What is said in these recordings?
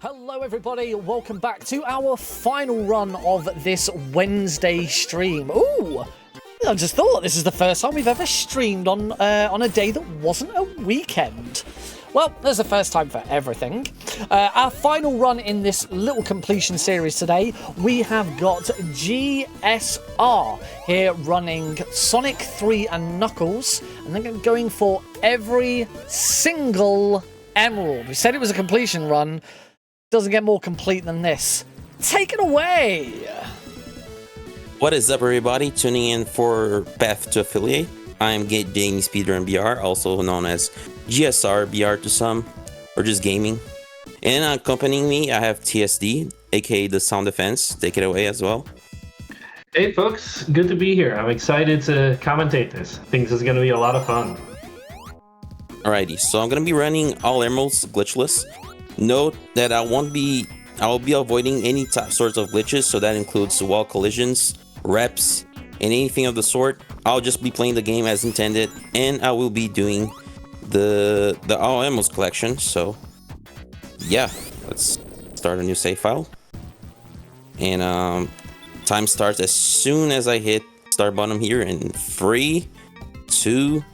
Hello everybody, welcome back to our final run of this Wednesday stream. Ooh, I just thought this is the first time we've ever streamed on a day that wasn't a weekend. Well, there's a first time for everything. Our final run in this little completion series today, we have got GSR here running Sonic 3 and Knuckles, and then going for every single emerald. We said it was a completion run. Doesn't get more complete than this. Take it away! What is up, everybody? Tuning in for Path to Affiliate. I'm Gaming Speedrun BR, also known as GSR BR to some, or just gaming. And accompanying me, I have TSD, aka the Sound Defense. Take it away as well. Hey folks, good to be here. I'm excited to commentate this. I think this is going to be a lot of fun. Alrighty, so I'm going to be running all emeralds glitchless. Note that I'll be avoiding any sorts of glitches, so that includes wall collisions, reps, and anything of the sort. I'll just be playing the game as intended, and I will be doing the all emeralds collection. So yeah, let's start a new save file. And time starts as soon as I hit start button here in 3, 2,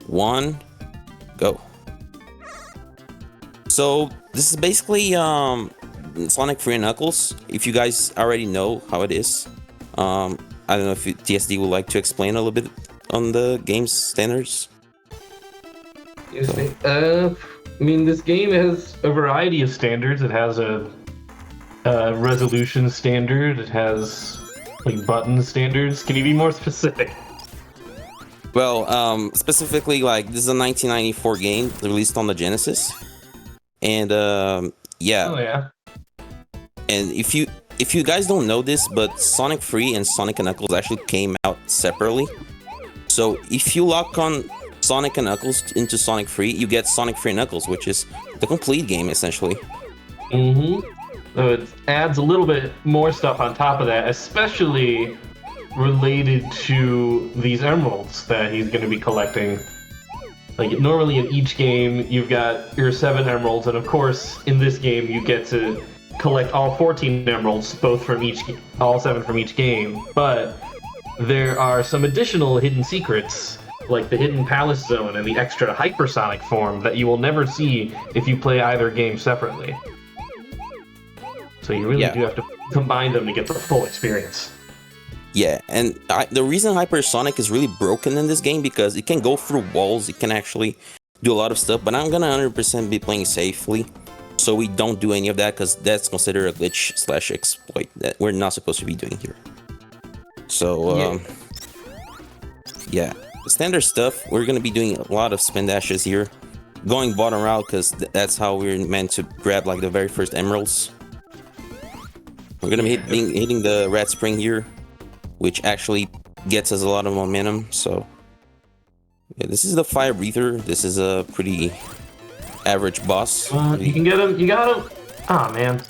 1, go. So this is basically Sonic 3 and Knuckles. If you guys already know how it is, I don't know if TSD would like to explain a little bit on the game's standards. I mean, this game has a variety of standards. It has a resolution standard. It has like button standards. Can you be more specific? Well, specifically, like, this is a 1994 game released on the Genesis. And yeah. Oh yeah. And if you guys don't know this, but Sonic 3 and Sonic and Knuckles actually came out separately. So if you lock on Sonic and Knuckles into Sonic 3, you get Sonic 3 and Knuckles, which is the complete game essentially. So it adds a little bit more stuff on top of that, especially related to these emeralds that he's going to be collecting. Like, normally in each game, you've got your 7 emeralds, and of course, in this game, you get to collect all 14 emeralds, all 7 from each game. But there are some additional hidden secrets, like the hidden palace zone and the extra hypersonic form that you will never see if you play either game separately. So you really do have to combine them to get the full experience. Yeah, and the reason Hypersonic is really broken in this game, because it can go through walls, it can actually do a lot of stuff, but I'm gonna 100% be playing safely, so we don't do any of that, because that's considered a glitch / exploit that we're not supposed to be doing here. So, yeah, the standard stuff, we're gonna be doing a lot of spin dashes here, going bottom route, because that's how we're meant to grab, like, the very first emeralds. We're gonna be hitting the red spring here, which actually gets us a lot of momentum. So yeah, this is the fire breather. This is a pretty average boss. You can get him. You got him. Ah, man.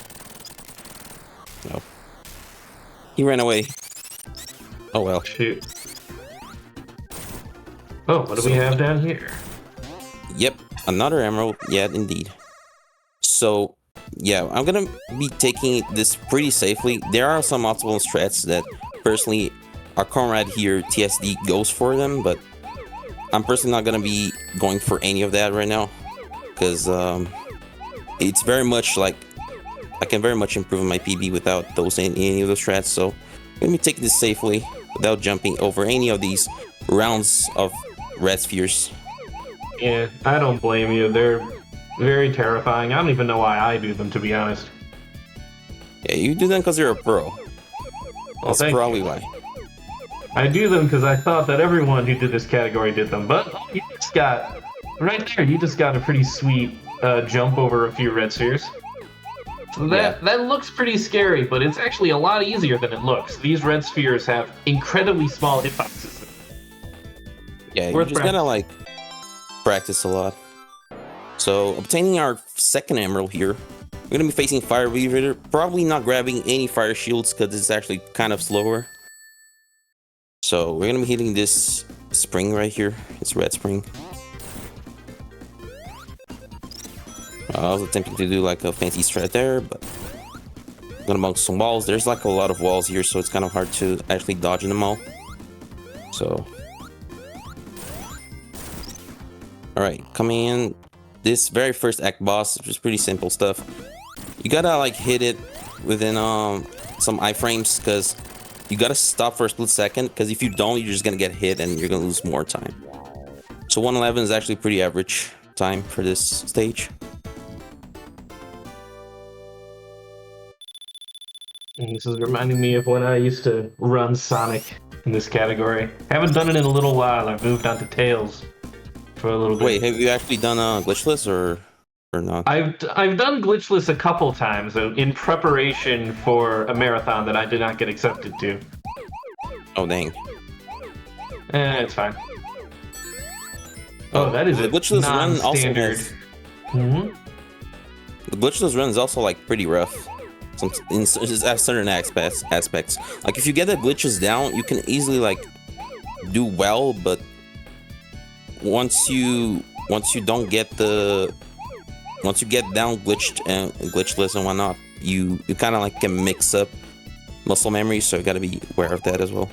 No. He ran away. Oh well. Shoot. Oh, what do we have down here? Yep, another emerald. Yeah, indeed. So yeah, I'm gonna be taking this pretty safely. There are some multiple strats that personally our comrade here, TSD, goes for them, but I'm personally not gonna be going for any of that right now, because it's very much like I can very much improve my PB without any of those strats. So let me take this safely without jumping over any of these rounds of red spheres. Yeah, I don't blame you. They're very terrifying. I don't even know why I do them, to be honest. Yeah, you do them because you're a pro. Well, That's probably why. I do them because I thought that everyone who did this category did them, but you just got, right there, you just got a pretty sweet jump over a few red spheres. So that looks pretty scary, but it's actually a lot easier than it looks. These red spheres have incredibly small hitboxes. Yeah, you just gotta, like, practice a lot. So, obtaining our second emerald here, we're gonna be facing Fire Breather, probably not grabbing any fire shields because it's actually kind of slower. So, we're gonna be hitting this spring right here. It's red spring. I was attempting to do like a fancy strat there, but I'm gonna bump some walls. There's like a lot of walls here, so it's kind of hard to actually dodge them all. So, all right, coming in, this very first act boss, which is pretty simple stuff. You gotta like hit it within some iframes, because you gotta stop for a split second, because if you don't, you're just gonna get hit and you're gonna lose more time. So 111 is actually pretty average time for this stage. This is reminding me of when I used to run Sonic in this category. Haven't done it in a little while. I've moved on to Tails for a little bit. Wait, have you actually done glitchless or not? I've done glitchless a couple times in preparation for a marathon that I did not get accepted to. Oh dang. It's fine. Oh, that is the a glitchless run also non-standard. has, Mm-hmm. the glitchless run is also like pretty rough. In certain aspects. Like if you get the glitches down, you can easily like do well, but once you don't get once you get down glitched and glitchless and whatnot, you kind of like can mix up muscle memory, so you got to be aware of that as well.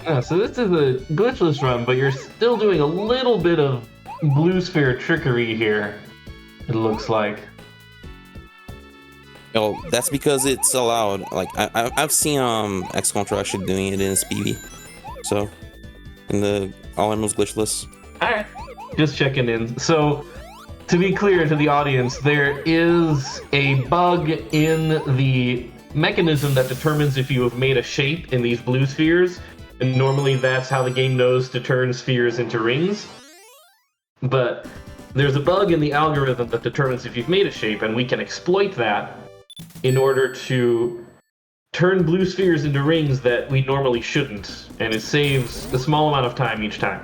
Yeah, so this is a glitchless run, but you're still doing a little bit of blue sphere trickery here, it looks like. Oh, that's because it's allowed. Like I've seen X-Control actually doing it in his PV, so in the All Emeralds glitchless. Alright, just checking in. So, to be clear to the audience, there is a bug in the mechanism that determines if you have made a shape in these blue spheres, and normally that's how the game knows to turn spheres into rings. But there's a bug in the algorithm that determines if you've made a shape, and we can exploit that in order to turn blue spheres into rings that we normally shouldn't, and it saves a small amount of time each time.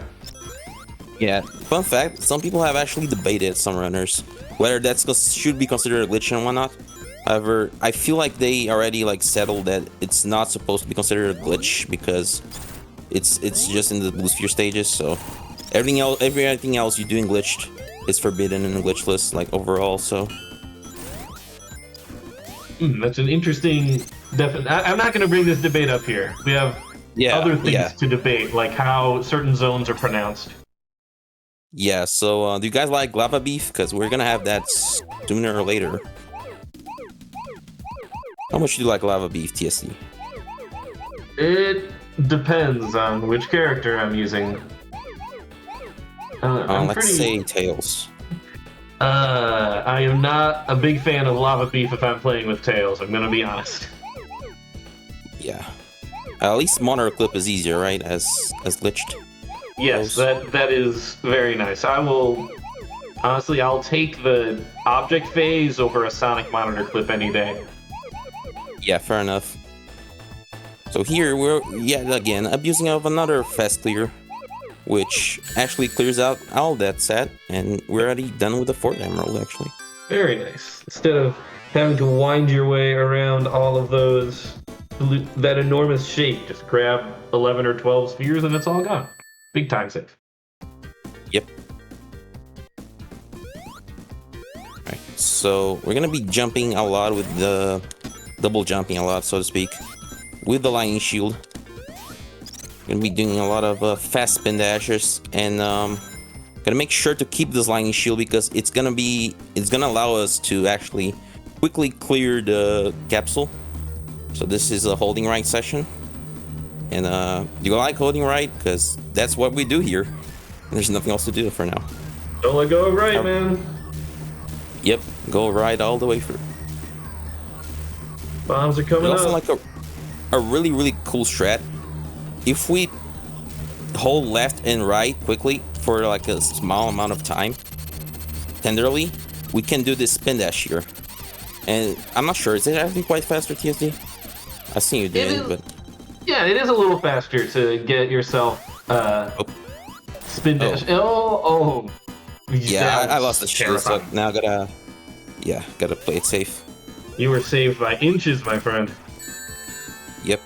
Yeah, fun fact, some people have actually debated, some runners, whether should be considered a glitch and whatnot. However, I feel like they already like settled that it's not supposed to be considered a glitch because it's just in the blue sphere stages, so everything else you do in glitched is forbidden in the glitchless, like overall, so. That's an interesting I'm not going to bring this debate up here. We have other things to debate, like how certain zones are pronounced. Yeah, so do you guys like lava beef? Because we're gonna have that sooner or later. How much do you like lava beef, TSD? It depends on which character I'm using. Let's say Tails. I am not a big fan of lava beef if I'm playing with Tails, I'm gonna be honest. Yeah. At least Monarch Clip is easier, right? As glitched. Yes, that is very nice. I'll take the object phase over a Sonic Monitor Clip any day. Yeah, fair enough. So here we're yet again abusing of another fast clear, which actually clears out all that set, and we're already done with the 4th emerald actually. Very nice. Instead of having to wind your way around all of that enormous shape, just grab 11 or 12 spheres and it's all gone. Big time save. Yep. Alright, so we're gonna be jumping a lot with the double jumping a lot, so to speak, with the lightning shield. Gonna be doing a lot of fast spin dashes, and gonna make sure to keep this lightning shield because it's gonna allow us to actually quickly clear the capsule. So this is a holding right session, and you like holding right because that's what we do here. There's nothing else to do for now. Don't let go of right, man. Yep, go right all the way through. Bombs are coming There's up. also like a really cool strat. If we hold left and right quickly for like a small amount of time, tenderly, we can do this spin dash here. And I'm not sure, is it actually quite faster, TSD? I've seen you doing it, but... Yeah, it is a little faster to get yourself spin dash. Oh. Yeah, I lost the shield, so now gotta play it safe. You were saved by inches, my friend. Yep.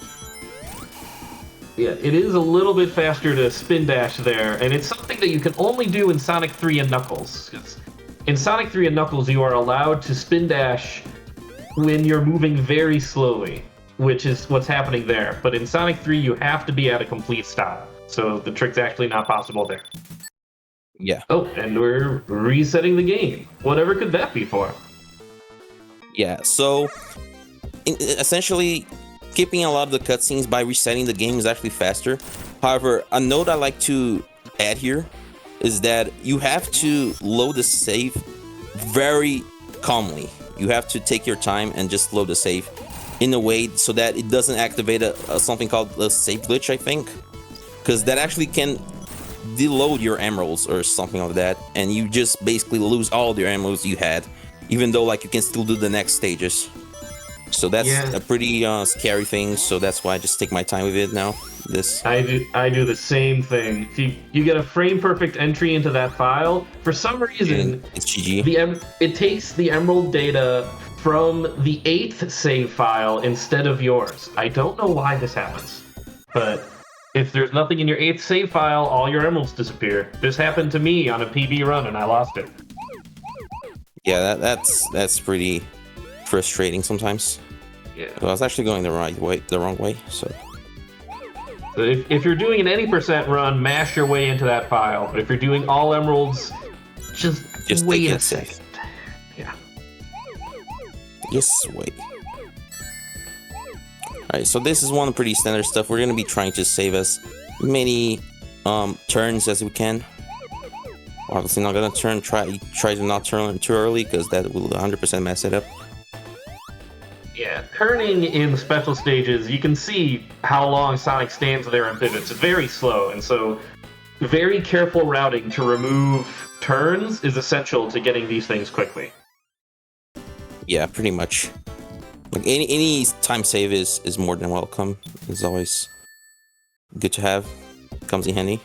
Yeah, it is a little bit faster to spin dash there, and it's something that you can only do in Sonic 3 and Knuckles. in Sonic 3 and Knuckles, you are allowed to spin dash when you're moving very slowly, which is what's happening there. But in Sonic 3, you have to be at a complete stop. So the trick's actually not possible there. Yeah. Oh, and we're resetting the game. Whatever could that be for? Yeah, so essentially, skipping a lot of the cutscenes by resetting the game is actually faster. However, a note I like to add here is that you have to load the save very calmly. You have to take your time and just load the save in a way so that it doesn't activate something called a save glitch, I think, because that actually can deload your emeralds or something like that, and you just basically lose all your emeralds you had, even though like you can still do the next stages. So that's a pretty scary thing. So that's why I just take my time with it now. I do the same thing. If you get a frame perfect entry into that file, for some reason it's GG. It takes the emerald data from the 8th save file instead of yours. I don't know why this happens, but if there's nothing in your 8th save file, all your emeralds disappear. This happened to me on a PB run and I lost it. Yeah, that's pretty frustrating sometimes. Yeah. So I was actually going the wrong way. So if you're doing an any percent run, mash your way into that file. But if you're doing all emeralds, just wait a second. Yeah. Just wait. Alright, so this is one pretty standard stuff. We're gonna be trying to save as many turns as we can. Obviously not gonna try to not turn too early, because that will 100% mess it up. Yeah, turning in special stages, you can see how long Sonic stands there and pivots. It's very slow, and so very careful routing to remove turns is essential to getting these things quickly. Yeah, pretty much. Like any time save is more than welcome. It's always good to have. Comes in handy.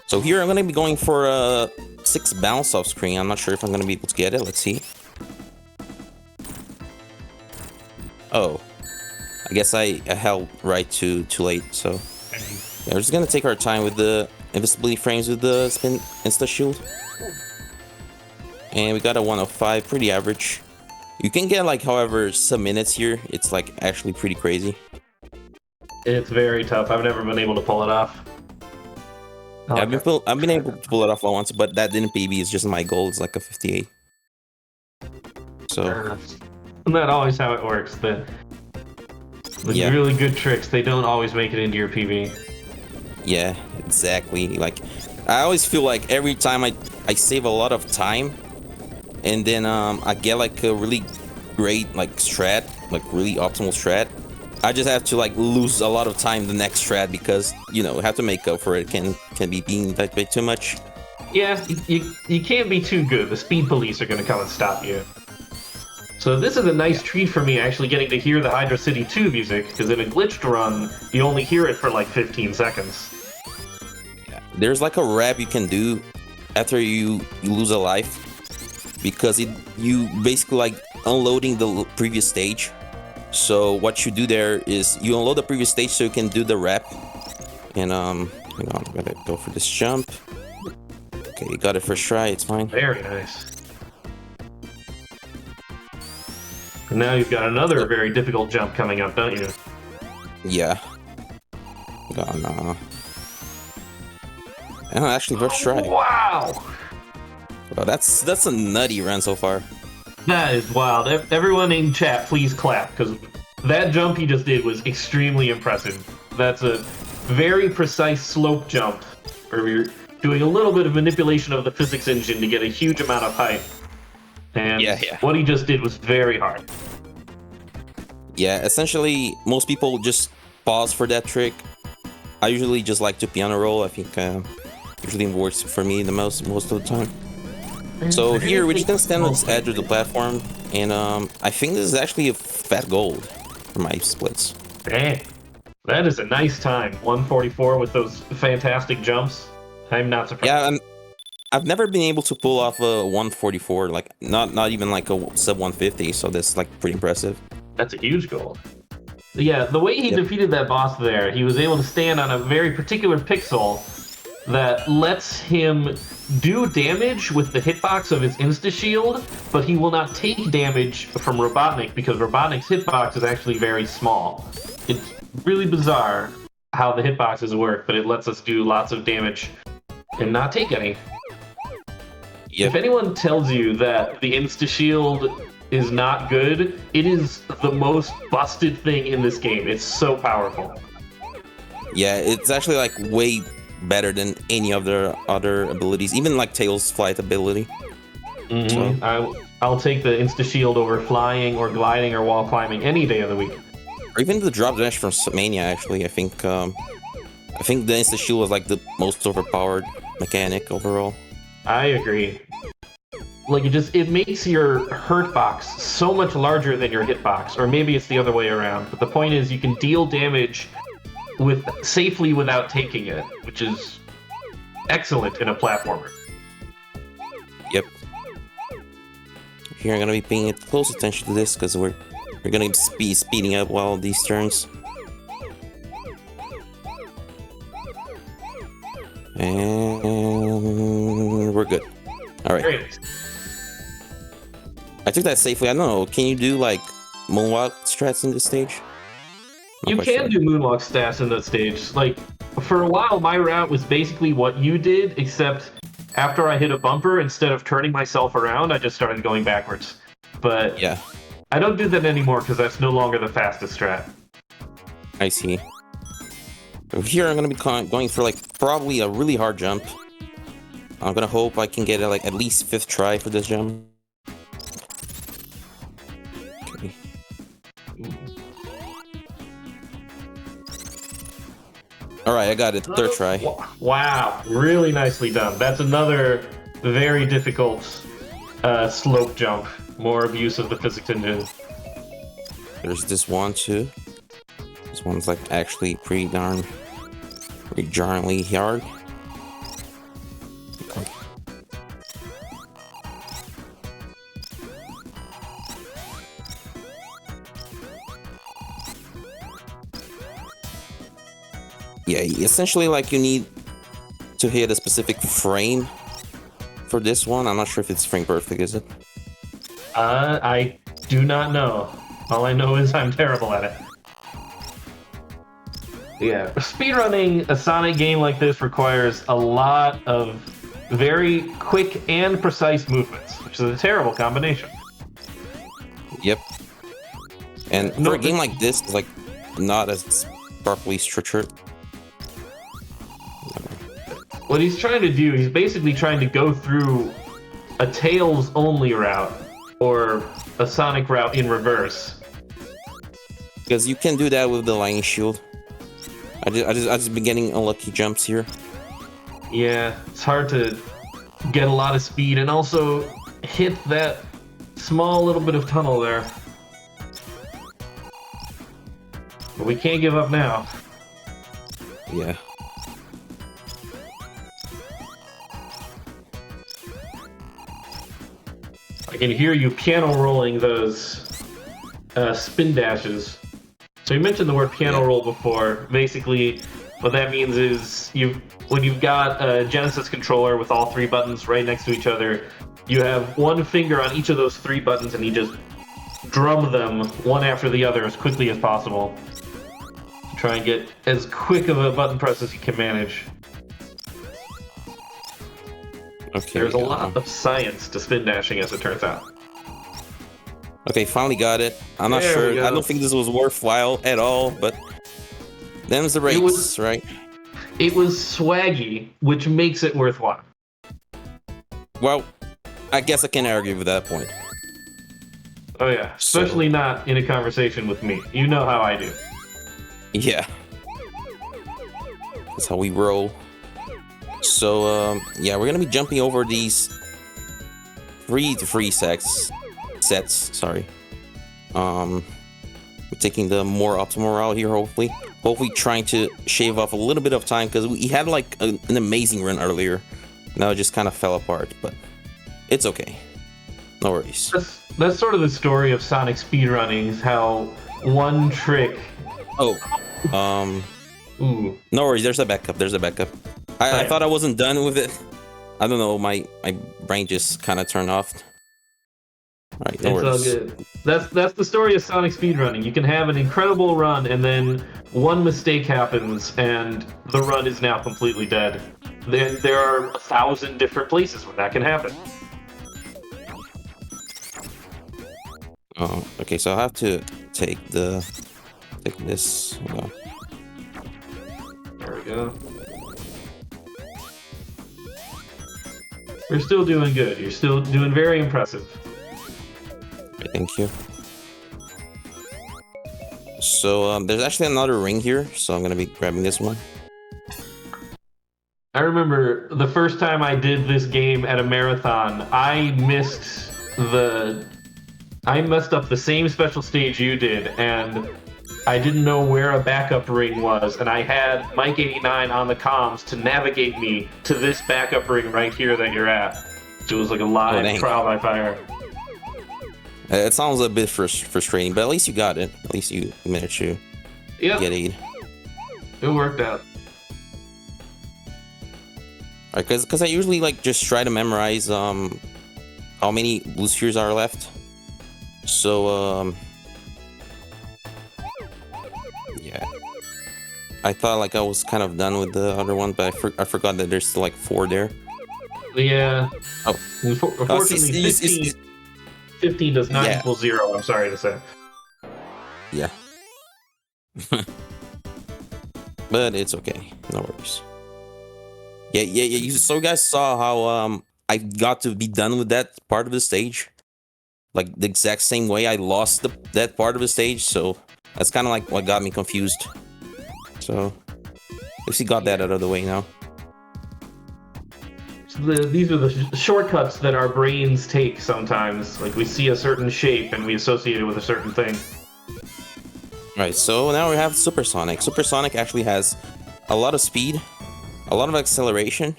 So here I'm gonna be going for a 6 bounce off screen. I'm not sure if I'm gonna be able to get it. Let's see. Oh, I guess I held right too late. So yeah, we're just gonna take our time with the invisibility frames with the spin insta shield. And we got a 105, pretty average. You can get like, however, some minutes here. It's like actually pretty crazy. It's very tough. I've never been able to pull it off. Yeah, I've been able to pull it off once, but that didn't PB. It's just my goal. It's like a 58. So isn't that always how it works? The really good tricks, they don't always make it into your PB. Yeah, exactly. Like I always feel like every time I save a lot of time, and then I get like a really great like strat, like really optimal strat, I just have to like lose a lot of time the next strat, because you know, have to make up for it. Can be being like way too much. Yeah, you can't be too good. The speed police are gonna come and stop you. So this is a nice treat for me, actually getting to hear the Hydra City 2 music, because in a glitched run, you only hear it for like 15 seconds. Yeah. There's like a rap you can do after you lose a life, because you basically like unloading the previous stage. So what you do there is you unload the previous stage so you can do the rap. And hang on, I gotta go for this jump. Okay, you got it first try, it's fine. Very nice. And now you've got another very difficult jump coming up, don't you? Yeah. Actually, first try. Wow! Well, that's a nutty run so far. That is wild. Everyone in chat, please clap, because that jump he just did was extremely impressive. That's a very precise slope jump, where you're doing a little bit of manipulation of the physics engine to get a huge amount of height. And what he just did was very hard. Yeah, essentially, most people just pause for that trick. I usually just like to piano roll. I think usually works for me the most of the time. So here, we're just gonna stand on this edge of the platform, and I think this is actually a fat gold for my splits. Dang, that is a nice time. 144 with those fantastic jumps. I'm not surprised. Yeah, I've never been able to pull off a 144, like not even like a sub 150. So that's like pretty impressive. That's a huge goal. Yeah, the way he defeated that boss there, he was able to stand on a very particular pixel that lets him do damage with the hitbox of his Insta Shield, but he will not take damage from Robotnik because Robotnik's hitbox is actually very small. It's really bizarre how the hitboxes work, but it lets us do lots of damage and not take any. Yep. If anyone tells you that the Insta Shield is not good, it is the most busted thing in this game. It's so powerful. Yeah, it's actually like way better than any of their other abilities, even like Tails' flight ability. So. I'll take the Insta Shield over flying or gliding or wall climbing any day of the week. Or even the drop dash from Mania. Actually, I think the Insta Shield was like the most overpowered mechanic overall. I agree. Like it makes your hurt box so much larger than your hitbox, or maybe it's the other way around. But the point is, you can deal damage safely without taking it, which is excellent in a platformer. Yep. Here I'm gonna be paying close attention to this because we're gonna be speeding up while these turns. And we're good. All right. Great. I took that safely. I don't know. Can you do like moonwalk strats in this stage? You can do moonwalk stats in that stage. Like, for a while, my route was basically what you did, except after I hit a bumper, instead of turning myself around, I just started going backwards. But yeah, I don't do that anymore because that's no longer the fastest strat. I see. So here I'm gonna be going for like probably a really hard jump. I'm gonna hope I can get like at least 5th try for this jump. Okay. All right, I got it. 3rd try. Wow, really nicely done. That's another very difficult slope jump. More abuse of the physics engine. There's this one too. This one's like actually pretty jarringly hard. Yeah, essentially like you need to hit a specific frame for this one. I'm not sure if it's frame perfect, is it? I do not know. All I know is I'm terrible at it. Yeah, speedrunning a Sonic game like this requires a lot of very quick and precise movements, which is a terrible combination. Yep. And for a game like this, it's like not as properly structured. What he's trying to do, he's basically trying to go through a Tails only route or a Sonic route in reverse. Because you can do that with the Lightning Shield. I just been getting unlucky jumps here. Yeah, it's hard to get a lot of speed and also hit that small little bit of tunnel there. But we can't give up now. Yeah. I can hear you piano rolling those spin dashes. So you mentioned the word piano roll before. Basically, what that means is when you've got a Genesis controller with all 3 buttons right next to each other, you have one finger on each of those 3 buttons and you just drum them one after the other as quickly as possible. Try and get as quick of a button press as you can manage. Okay. There's a lot of science to spin dashing, as it turns out. Okay, finally got it. I'm not There we sure. go. I don't think this was worthwhile at all, but them's the rates, right? It was swaggy, which makes it worthwhile. Well, I guess I can argue with that point. Oh yeah, especially not in a conversation with me. You know how I do. Yeah. That's how we roll. So, yeah, we're gonna be jumping over these 3 to 3 sets, sorry. We're taking the more optimal route here, hopefully trying to shave off a little bit of time, because we had like an amazing run earlier. Now it just kind of fell apart, but it's okay. No worries. That's sort of the story of Sonic speedrunning, is how one trick... Oh, Ooh. no worries, there's a backup. I thought I wasn't done with it. I don't know, my brain just kind of turned off. Alright, no It's all worries. good. That's the story of Sonic speedrunning. You can have an incredible run, and then one mistake happens, and the run is now completely dead. There are 1,000 different places where that can happen. Oh, okay, so I have to take this. Hold on. There we go. You're still doing good. You're still doing very impressive. Okay, thank you. So there's actually another ring here, so I'm gonna be grabbing this one. I remember the first time I did this game at a marathon, I messed up the same special stage you did, and I didn't know where a backup ring was, and I had Mike89 on the comms to navigate me to this backup ring right here that you're at. So it was like a live dang. trial by fire. It sounds a bit frustrating, but at least you got it. At least you managed to Yep, get aid. it worked out. Alright, because I usually like just try to memorize how many blue spheres are left. So yeah, I thought like I was kind of done with the other one, but I forgot that there's still like 4 there. Yeah. Oh. Unfortunately, 15 does not Yeah. equal 0, I'm sorry to say. Yeah. But it's okay. No worries. Yeah. So you guys saw how I got to be done with that part of the stage, like the exact same way I lost that part of the stage. So that's kind of like what got me confused. So at least you got that out of the way now. These are the shortcuts that our brains take sometimes. Like we see a certain shape and we associate it with a certain thing. Right. So now we have Supersonic. Supersonic actually has a lot of speed, a lot of acceleration,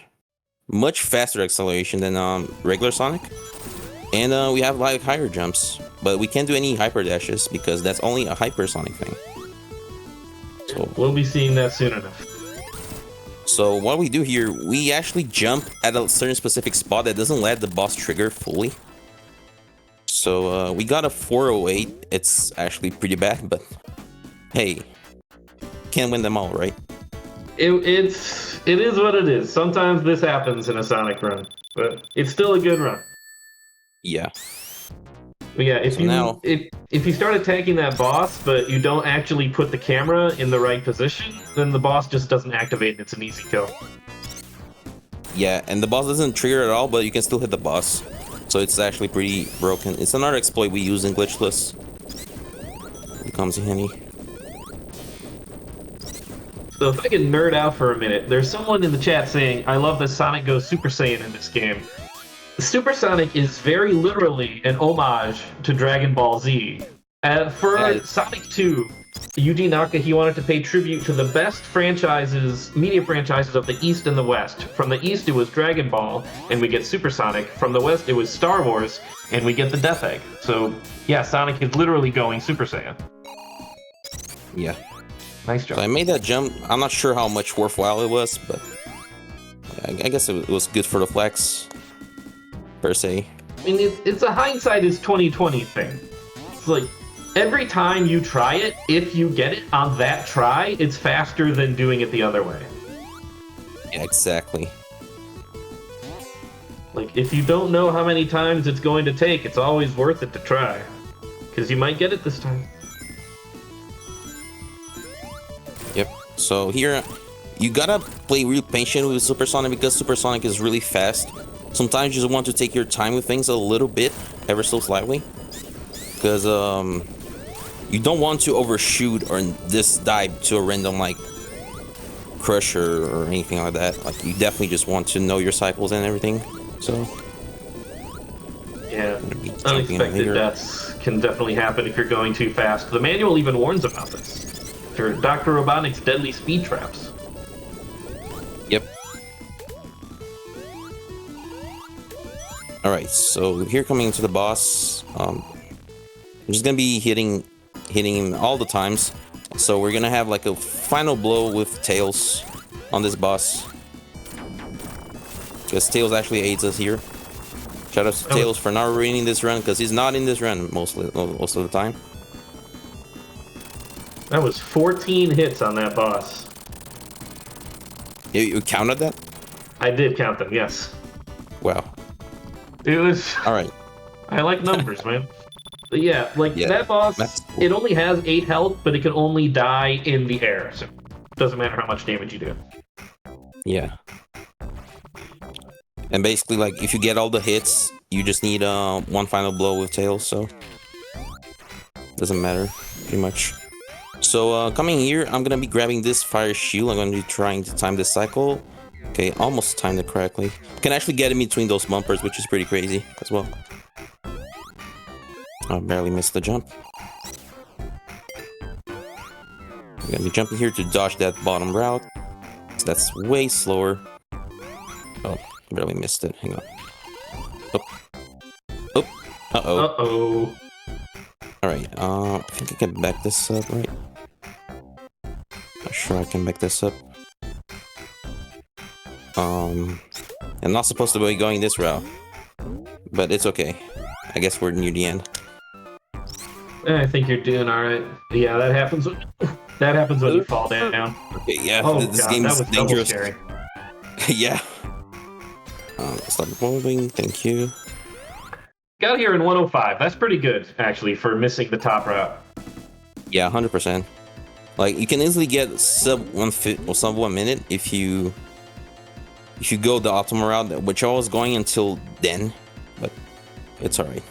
much faster acceleration than regular Sonic, and we have like higher jumps, but we can't do any hyper dashes because that's only a hypersonic thing. So We'll be seeing that soon enough. So what we do here, we actually jump at a certain specific spot that doesn't let the boss trigger fully. So we got a 408. It's actually pretty bad, but hey, can't win them all, right? It is what it is. Sometimes this happens in a Sonic run, but it's still a good run. Yeah. But yeah, if So now- if you start attacking that boss, but you don't actually put the camera in the right position, then the boss just doesn't activate and it's an easy kill. Yeah, and the boss doesn't trigger at all, but you can still hit the boss. So it's actually pretty broken. It's another exploit we use in Glitchless. It comes in handy. So if I can nerd out for a minute, there's someone in the chat saying, I love that Sonic goes Super Saiyan in this game. Super Sonic is very literally an homage to Dragon Ball Z. For Right. Sonic 2, Yuji Naka, he wanted to pay tribute to the best media franchises of the East and the West. From the East, it was Dragon Ball, and we get Super Sonic. From the West, it was Star Wars, and we get the Death Egg. So, yeah, Sonic is literally going Super Saiyan. Yeah. Nice job. So I made that jump. I'm not sure how much worthwhile it was, but I guess it was good for the flex, per se. I mean, it's a hindsight is 2020 thing. It's like every time you try it, if you get it on that try, it's faster than doing it the other way. Yeah, exactly. Like if you don't know how many times it's going to take, it's always worth it to try, because you might get it this time. Yep. So here, you gotta play real patient with Supersonic because Supersonic is really fast. Sometimes you just want to take your time with things a little bit, ever so slightly, because you don't want to overshoot or just dive to a random like crusher or anything like that. Like you definitely just want to know your cycles and everything. So Yeah, I'm gonna be jumping in unexpected later. deaths can definitely happen if you're going too fast. The manual even warns about this. For Dr. Robotnik's deadly speed traps. Yep. All right, so here coming into the boss, I'm just gonna be hitting him all the times. So we're gonna have like a final blow with Tails on this boss. Because Tails actually aids us here. Shout out to Tails for not ruining this run, because he's not in this run most of the time. That was 14 hits on that boss. You counted that? I did count them, yes. Wow. It was... Alright. I like numbers, man. But yeah, like, Yeah, that boss, cool. it only has 8 health, but it can only die in the air, so it doesn't matter how much damage you do. Yeah. And basically, like, if you get all the hits, you just need one final blow with Tails, so... Doesn't matter, pretty much. So, coming here, I'm gonna be grabbing this fire shield. I'm gonna be trying to time this cycle. Okay, almost timed it correctly. Can actually get in between those bumpers, which is pretty crazy as well. I barely missed the jump. I'm gonna be jumping here to dodge that bottom route. So that's way slower. Oh, barely missed it. Hang on. Oh. Oh. Uh-oh. Uh-oh. Alright, I think I can back this up, right? Not sure I can back this up. I'm not supposed to be going this route. But it's okay. I guess we're near the end. I think you're doing alright. Yeah, that happens when you fall down. Okay, yeah, Oh this god, game that is was dangerous. double scary. Yeah. Stop moving, thank you. Got here in 105. That's pretty good, actually, for missing the top route. Yeah, 100%. Like, you can easily get sub 1 minute if you go the optimal route, which I was going until then, but it's alright.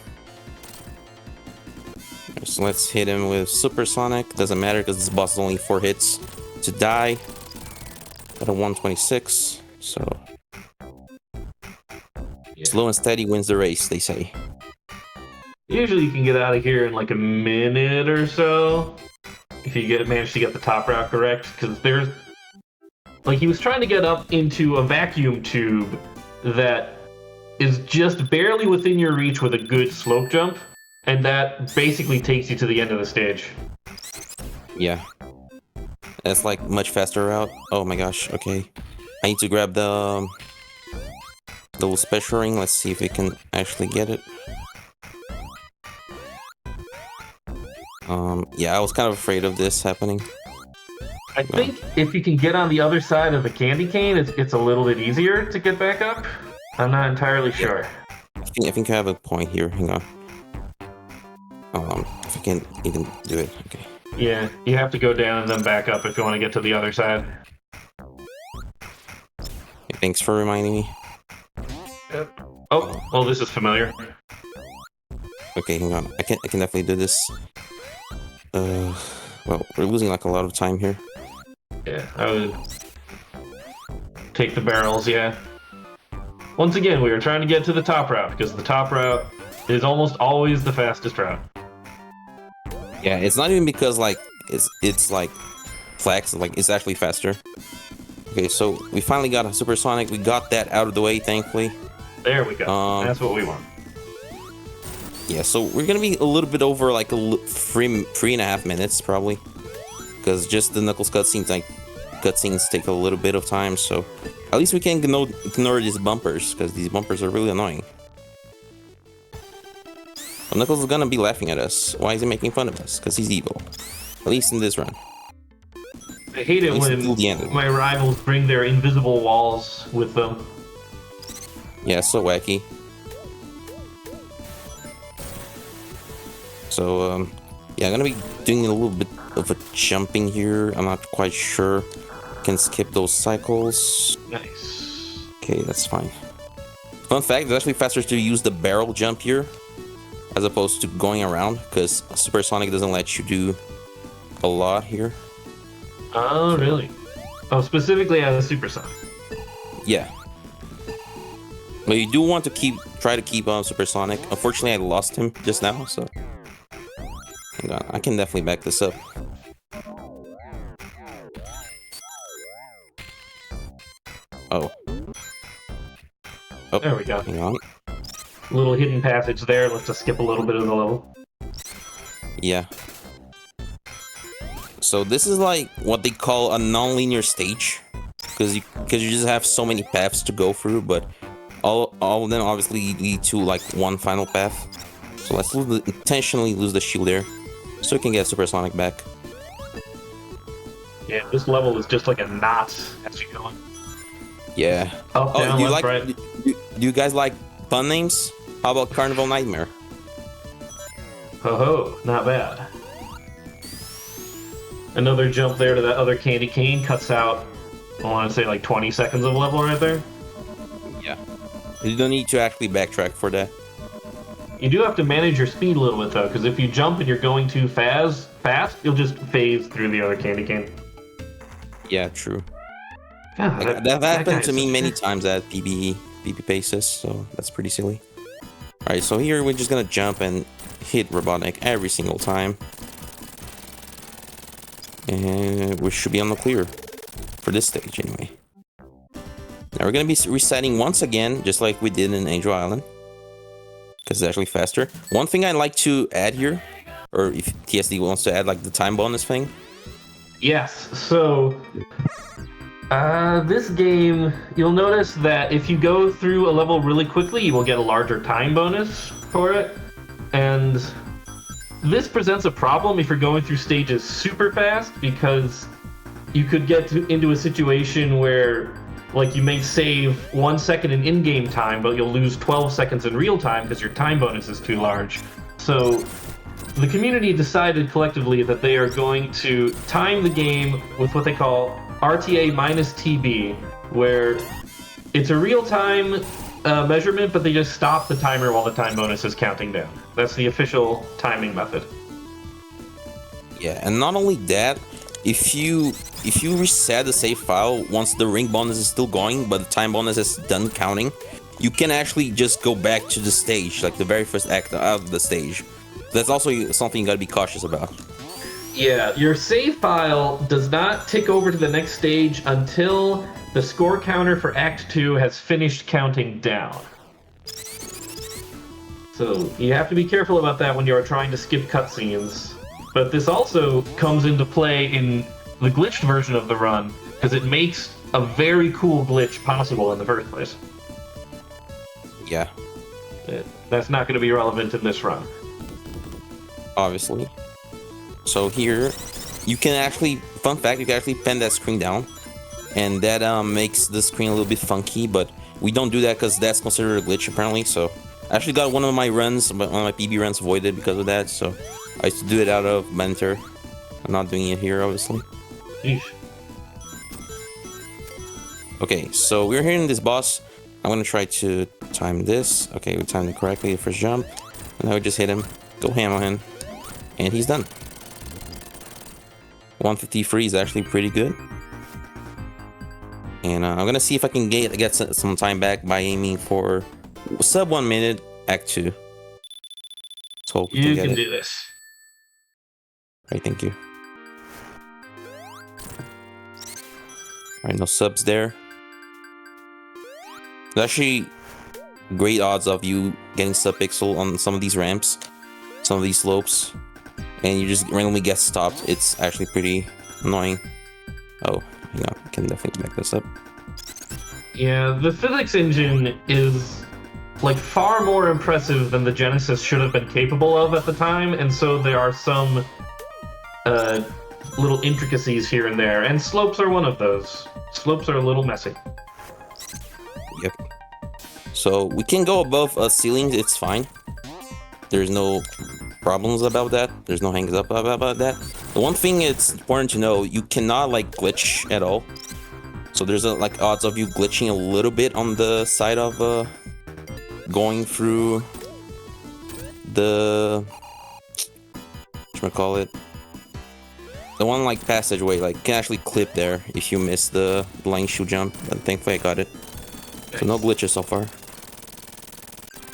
So let's hit him with Supersonic. Doesn't matter because this boss is only 4 hits to die at a 126. So slow and steady wins the race, they say. Usually you can get out of here in like a minute or so if you manage to get the top route correct, because there's like he was trying to get up into a vacuum tube that is just barely within your reach with a good slope jump, and that basically takes you to the end of the stage. Yeah, that's like much faster route. Oh my gosh. Okay, I need to grab the little special ring. Let's see if we can actually get it. Yeah, I was kind of afraid of this happening. I think if you can get on the other side of the candy cane, it's a little bit easier to get back up. I'm not entirely sure. I think I have a point here. Hang on. If I can even do it. Okay. Yeah, you have to go down and then back up if you want to get to the other side. Okay, thanks for reminding me. Oh, well, this is familiar. Okay, hang on. I can definitely do this. Well, we're losing like a lot of time here. Yeah, I would take the barrels, yeah. Once again, we were trying to get to the top route, because the top route is almost always the fastest route. Yeah, it's not even because like it's like flex, like it's actually faster. Okay, so we finally got a Supersonic. We got that out of the way, thankfully. There we go. That's what we want. Yeah, so we're gonna be a little bit over like 3.5 minutes probably, because just the Knuckles cutscenes take a little bit of time. So at least we can ignore these bumpers, because these bumpers are really annoying. Well, Knuckles is gonna be laughing at us. Why is he making fun of us? Because he's evil. At least in this run. I hate it when my rivals bring their invisible walls with them. Yeah, so wacky. So, yeah, I'm gonna be doing a little bit of a jumping here. I'm not quite sure. Can skip those cycles. Nice. Okay, that's fine. Fun fact, it's actually faster to use the barrel jump here as opposed to going around, because Supersonic doesn't let you do a lot here. Oh, really? Oh, specifically as a Supersonic. Yeah. But you do want to try to keep on Supersonic. Unfortunately, I lost him just now, so... Hang on, I can definitely back this up. Oh. Oh, there we go. Hang on. Little hidden passage there. Let's just skip a little bit of the level. Yeah. So this is like what they call a non-linear stage, because you just have so many paths to go through, but all of them obviously lead to like one final path. So let's intentionally lose the shield there, so we can get Supersonic back. Yeah, this level is just like a knot as you go. Yeah. Up, down, do you left, like? right. Do you guys like fun names? How about Carnival Nightmare? Ho ho, not bad. Another jump there to that other candy cane cuts out, I want to say like 20 seconds of level right there. Yeah. You don't need to actually backtrack for that. You do have to manage your speed a little bit though, because if you jump and you're going too fast, you'll just phase through the other candy cane. Yeah, true. God, Like, that happened to me many times at PB paces, so that's pretty silly. Alright, so here we're just gonna jump and hit Robotnik every single time. And we should be on the clear for this stage anyway. Now we're gonna be resetting once again, just like we did in Angel Island, because it's actually faster. One thing I'd like to add here, or if TSD wants to add like the time bonus thing. Yes, so this game, you'll notice that if you go through a level really quickly, you will get a larger time bonus for it. And this presents a problem if you're going through stages super fast, because you could get into a situation where, like, you may save 1 second in in-game time, but you'll lose 12 seconds in real time because your time bonus is too large. So the community decided collectively that they are going to time the game with what they call RTA minus TB, where it's a real-time measurement, but they just stop the timer while the time bonus is counting down. That's the official timing method. Yeah, and not only that, if you reset the save file once the ring bonus is still going, but the time bonus is done counting, you can actually just go back to the stage, like the very first act of the stage. That's also something you gotta be cautious about. Yeah, your save file does not tick over to the next stage until the score counter for Act 2 has finished counting down. So you have to be careful about that when you are trying to skip cutscenes. But this also comes into play in the glitched version of the run, because it makes a very cool glitch possible in the first place. Yeah, That's not going to be relevant in this run. obviously. So here, you can actually, fun fact, you can actually pen that screen down, and that makes the screen a little bit funky, but we don't do that because that's considered a glitch apparently. So I actually got one of my PB runs voided because of that, so I used to do it out of Mentor. I'm not doing it here, obviously. Yeesh. Okay, so we're here in this boss. I'm gonna try to time this. Okay, we timed it correctly, the first jump. And now we just hit him, go ham on him, and he's done. 153 is actually pretty good. And I'm gonna see if I can get some time back by aiming for sub 1 minute, Act 2. So hope we You get can it. do this. Right, thank you. Alright, no subs there. There's actually great odds of you getting sub-pixel on some of these ramps, some of these slopes, and you just randomly get stopped. It's actually pretty annoying. Oh, hang on, I can definitely back this up. Yeah, the physics engine is like far more impressive than the Genesis should have been capable of at the time, and so there are some little intricacies here and there, and slopes are one of those. Slopes are a little messy. Yep. So we can go above a ceiling, it's fine. There's no problems about that. There's no hangs up about that. The one thing it's important to know, you cannot like glitch at all. So there's like odds of you glitching a little bit on the side of going through the whatchamacallit, the one like passageway, like you can actually clip there if you miss the blind shoe jump, but thankfully I got it. So no glitches so far.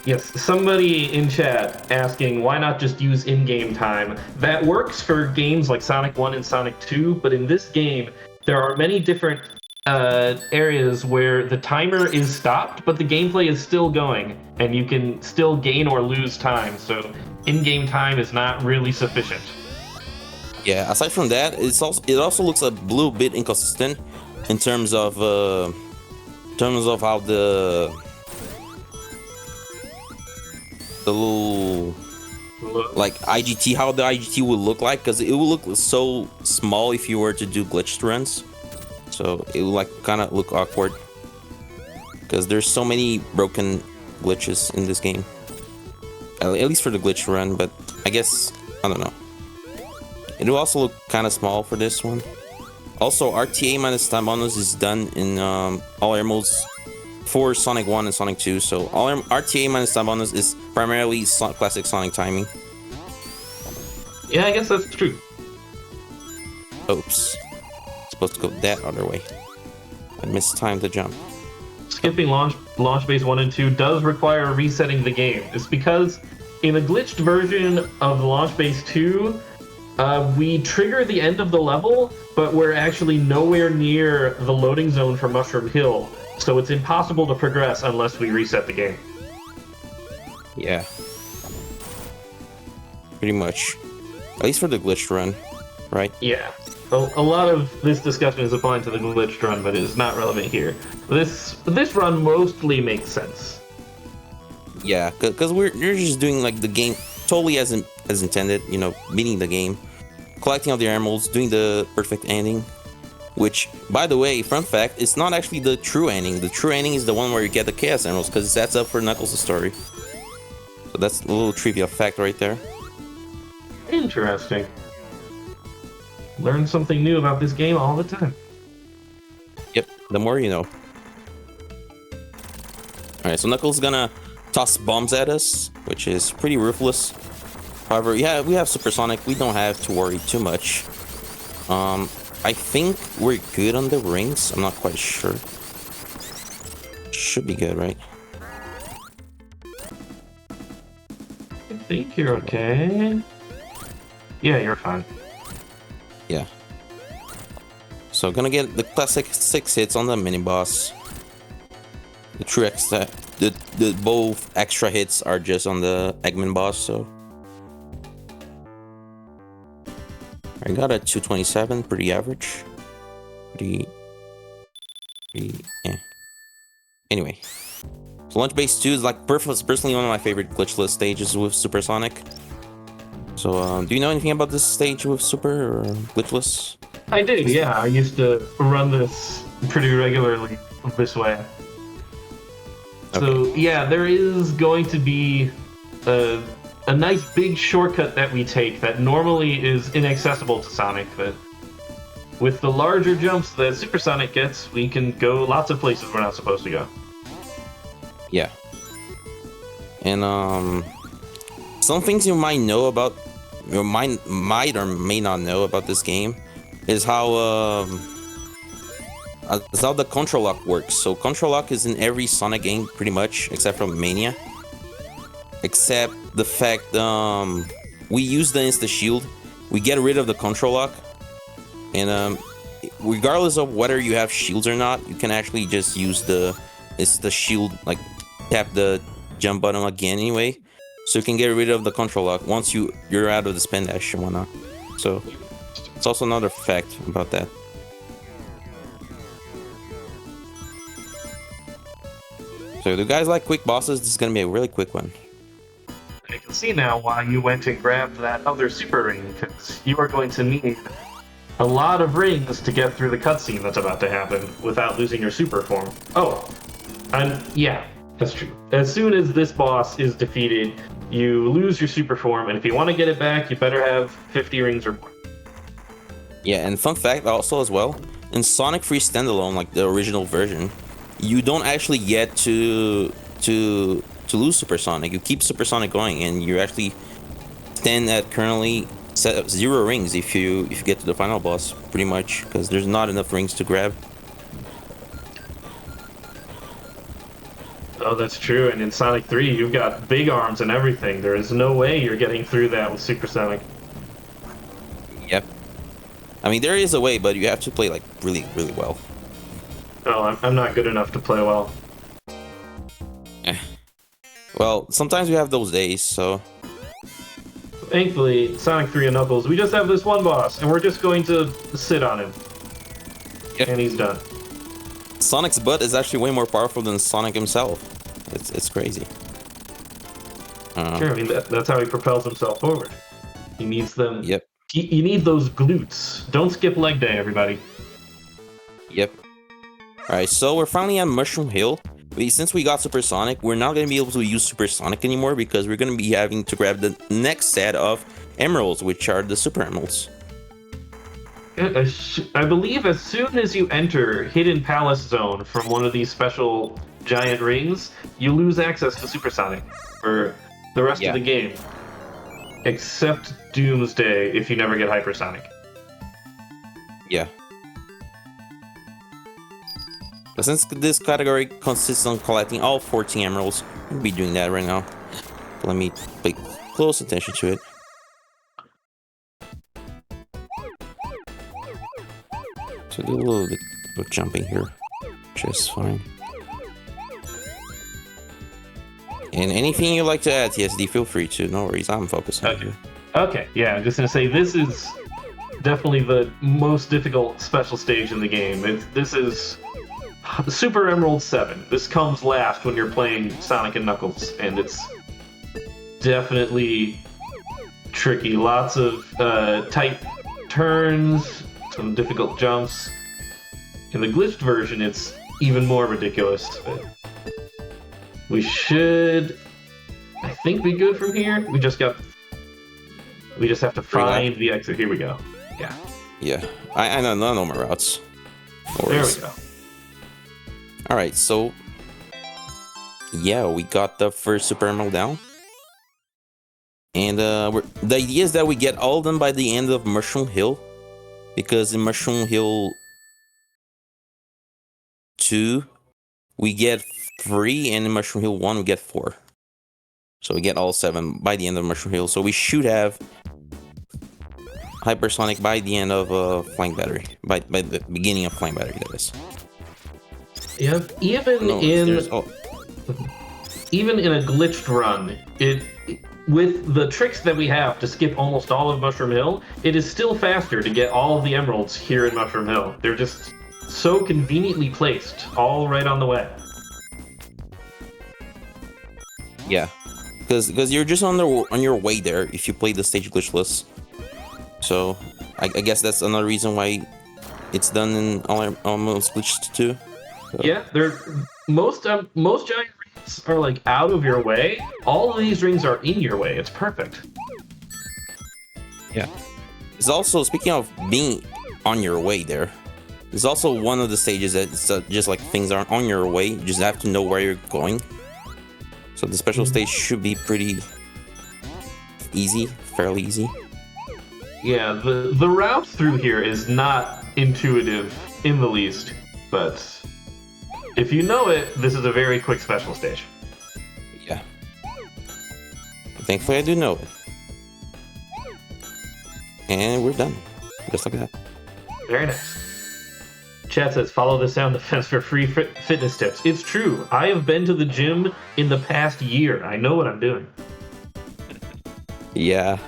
Yes, somebody in chat asking why not just use in-game time. That works for games like Sonic 1 and Sonic 2, but in this game, there are many different areas where the timer is stopped, but the gameplay is still going, and you can still gain or lose time, so in-game time is not really sufficient. Yeah, aside from that, it also looks a little bit inconsistent in terms of how the the little like IGT, how the IGT would look like, because it would look so small if you were to do glitched runs. So it would like kind of look awkward because there's so many broken glitches in this game. At least for the glitch run, but I guess I don't know. It will also look kind of small for this one. Also, RTA minus time bonus is done in all air modes for Sonic 1 and Sonic 2. So all RTA minus time bonus is primarily classic Sonic timing. Yeah, I guess that's true. Oops. Supposed to go that other way. I missed time to jump. Skipping launch base 1 and 2 does require resetting the game. It's because in a glitched version of launch base 2, we trigger the end of the level, but we're actually nowhere near the loading zone for Mushroom Hill, so it's impossible to progress unless we reset the game. Yeah. Pretty much. At least for the glitched run, right? Yeah. A lot of this discussion is applying to the glitched run, but it is not relevant here. This run mostly makes sense. Yeah, because we're just doing like the game totally as intended, you know, beating the game, collecting all the emeralds, doing the perfect ending. Which, by the way, fun fact, it's not actually the true ending. The true ending is the one where you get the Chaos Emeralds, because it sets up for Knuckles' story. So that's a little trivia fact right there. Interesting. Learn something new about this game all the time. Yep, the more you know. Alright, so Knuckles is gonna toss bombs at us, which is pretty ruthless. However, yeah, we have Supersonic. We don't have to worry too much. I think we're good on the rings. I'm not quite sure. Should be good, right? I think you're okay. Yeah, you're fine. Yeah. So gonna get the classic 6 hits on the mini boss. The true extra, the both extra hits are just on the Eggman boss. So I got a 227, pretty average. Pretty yeah. Anyway, so Launch Base 2 is like personally one of my favorite glitchless stages with Supersonic. So, do you know anything about this stage with Super or glitchless? I do, yeah. I used to run this pretty regularly this way. Okay. So, yeah, there is going to be a nice big shortcut that we take that normally is inaccessible to Sonic, but with the larger jumps that Supersonic gets, we can go lots of places we're not supposed to go. Yeah. And, some things you might know about, you might or may not know about this game is how the control lock works. So control lock is in every Sonic game pretty much, except for Mania. Except the fact we use the Insta Shield, we get rid of the control lock, and regardless of whether you have shields or not, you can actually just use the shield, like tap the jump button again anyway. So you can get rid of the control lock once you're out of the spin dash and whatnot. So it's also another fact about that. So do you guys like quick bosses? This is gonna be a really quick one. I can see now why you went and grabbed that other super ring, because you are going to need a lot of rings to get through the cutscene that's about to happen without losing your super form. Oh, and yeah, that's true. As soon as this boss is defeated, you lose your super form, and if you want to get it back, you better have 50 rings or more. Yeah, and fun fact also as well, in Sonic 3 Standalone, like the original version, you don't actually get to lose Supersonic. You keep Supersonic going, and you actually stand at currently 0 rings if you get to the final boss, pretty much, because there's not enough rings to grab. Oh, that's true. And in Sonic 3, you've got big arms and everything. There is no way you're getting through that with Supersonic. Yep. I mean, there is a way, but you have to play like really, really well. Oh, I'm not good enough to play well. Well, sometimes we have those days, so... Thankfully, Sonic 3 and Knuckles, we just have this one boss, and we're just going to sit on him. Yep. And he's done. Sonic's butt is actually way more powerful than Sonic himself. It's crazy. Sure, I mean that's how he propels himself forward. He needs them. Yep. You need those glutes. Don't skip leg day, everybody. Yep. Alright, so we're finally on Mushroom Hill. Since we got Supersonic, we're not going to be able to use Supersonic anymore because we're going to be having to grab the next set of emeralds, which are the Super Emeralds. I believe as soon as you enter Hidden Palace Zone from one of these special giant rings, you lose access to Supersonic for the rest of the game. Except Doomsday if you never get Hypersonic. Yeah. But since this category consists on collecting all 14 emeralds, I'll be doing that right now. Let me pay close attention to it. So do a little bit of jumping here, which is fine. And anything you'd like to add, TSD, feel free to. No worries, I'm focusing. Okay. Okay, yeah, I'm just gonna say this is definitely the most difficult special stage in the game. This is Super Emerald 7. This comes last when you're playing Sonic and Knuckles, and it's definitely tricky. Lots of tight turns, some difficult jumps. In the glitched version, it's even more ridiculous. We should, I think, be good from here. We just have to find the exit. Here we go. Yeah. Yeah, I know no more routes. No There worries. we go. Alright, so yeah, we got the first Super Emerald down. And the idea is that we get all of them by the end of Mushroom Hill. Because in Mushroom Hill 2, we get 3, and in Mushroom Hill 1, we get 4. So we get all 7 by the end of Mushroom Hill. So we should have Hypersonic by the end of Flying Battery. By the beginning of Flying Battery, that is. Yeah, even No, even in a glitched run, with the tricks that we have to skip almost all of Mushroom Hill, it is still faster to get all of the emeralds here in Mushroom Hill. They're just so conveniently placed, all right on the way. Yeah, because you're just on your way there if you play the stage glitchless. So I guess that's another reason why it's done in almost glitched too. So. Yeah, most giant rings are like out of your way. All of these rings are in your way. It's perfect. Yeah. It's also, speaking of being on your way there, there's also one of the stages that it's just like things aren't on your way. You just have to know where you're going. So the special stage should be pretty easy, fairly easy. Yeah, the route through here is not intuitive in the least, but if you know it, this is a very quick special stage. Yeah. Thankfully, I do know it. And we're done. Just like that. Very nice. Chat says, follow the sound effects for free fitness tips. It's true. I have been to the gym in the past year. I know what I'm doing. Yeah.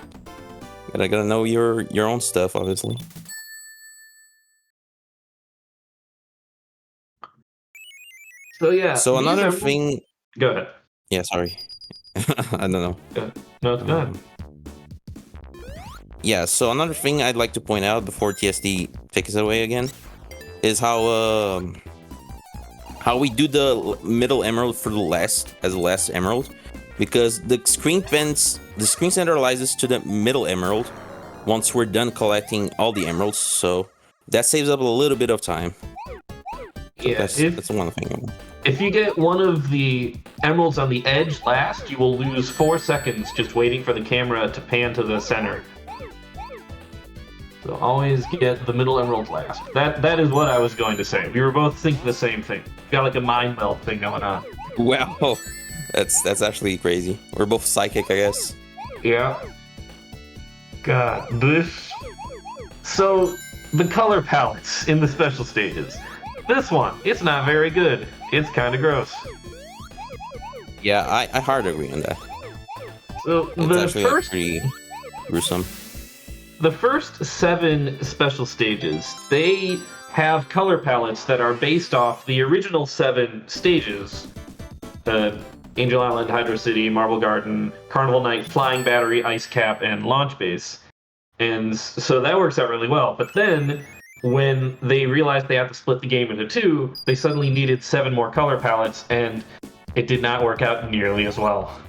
Gotta know your own stuff, obviously. So yeah. So another thing... Go ahead. Yeah, sorry. I don't know. No, go ahead. Yeah, so another thing I'd like to point out before TSD takes it away again is how we do the middle emerald for the last emerald, because the screen centralizes to the middle emerald once we're done collecting all the emeralds, so that saves up a little bit of time. So Yeah, that's one thing. if you get one of the emeralds on the edge last, you will lose 4 seconds just waiting for the camera to pan to the center. So always get the middle emerald last. That is what I was going to say. We were both thinking the same thing. Got like a mind meld thing going on. Wow, that's actually crazy. We're both psychic, I guess. Yeah. God, this... So, the color palettes in the special stages. This one, it's not very good. It's kind of gross. Yeah, I hard agree on that. So, It's the actually first... pretty gruesome. The first 7 special stages, they have color palettes that are based off the original 7 stages Angel Island, Hydro City, Marble Garden, Carnival Night, Flying Battery, Ice Cap, and Launch Base. And so that works out really well. But then, when they realized they had to split the game into two, they suddenly needed 7 more color palettes, and it did not work out nearly as well.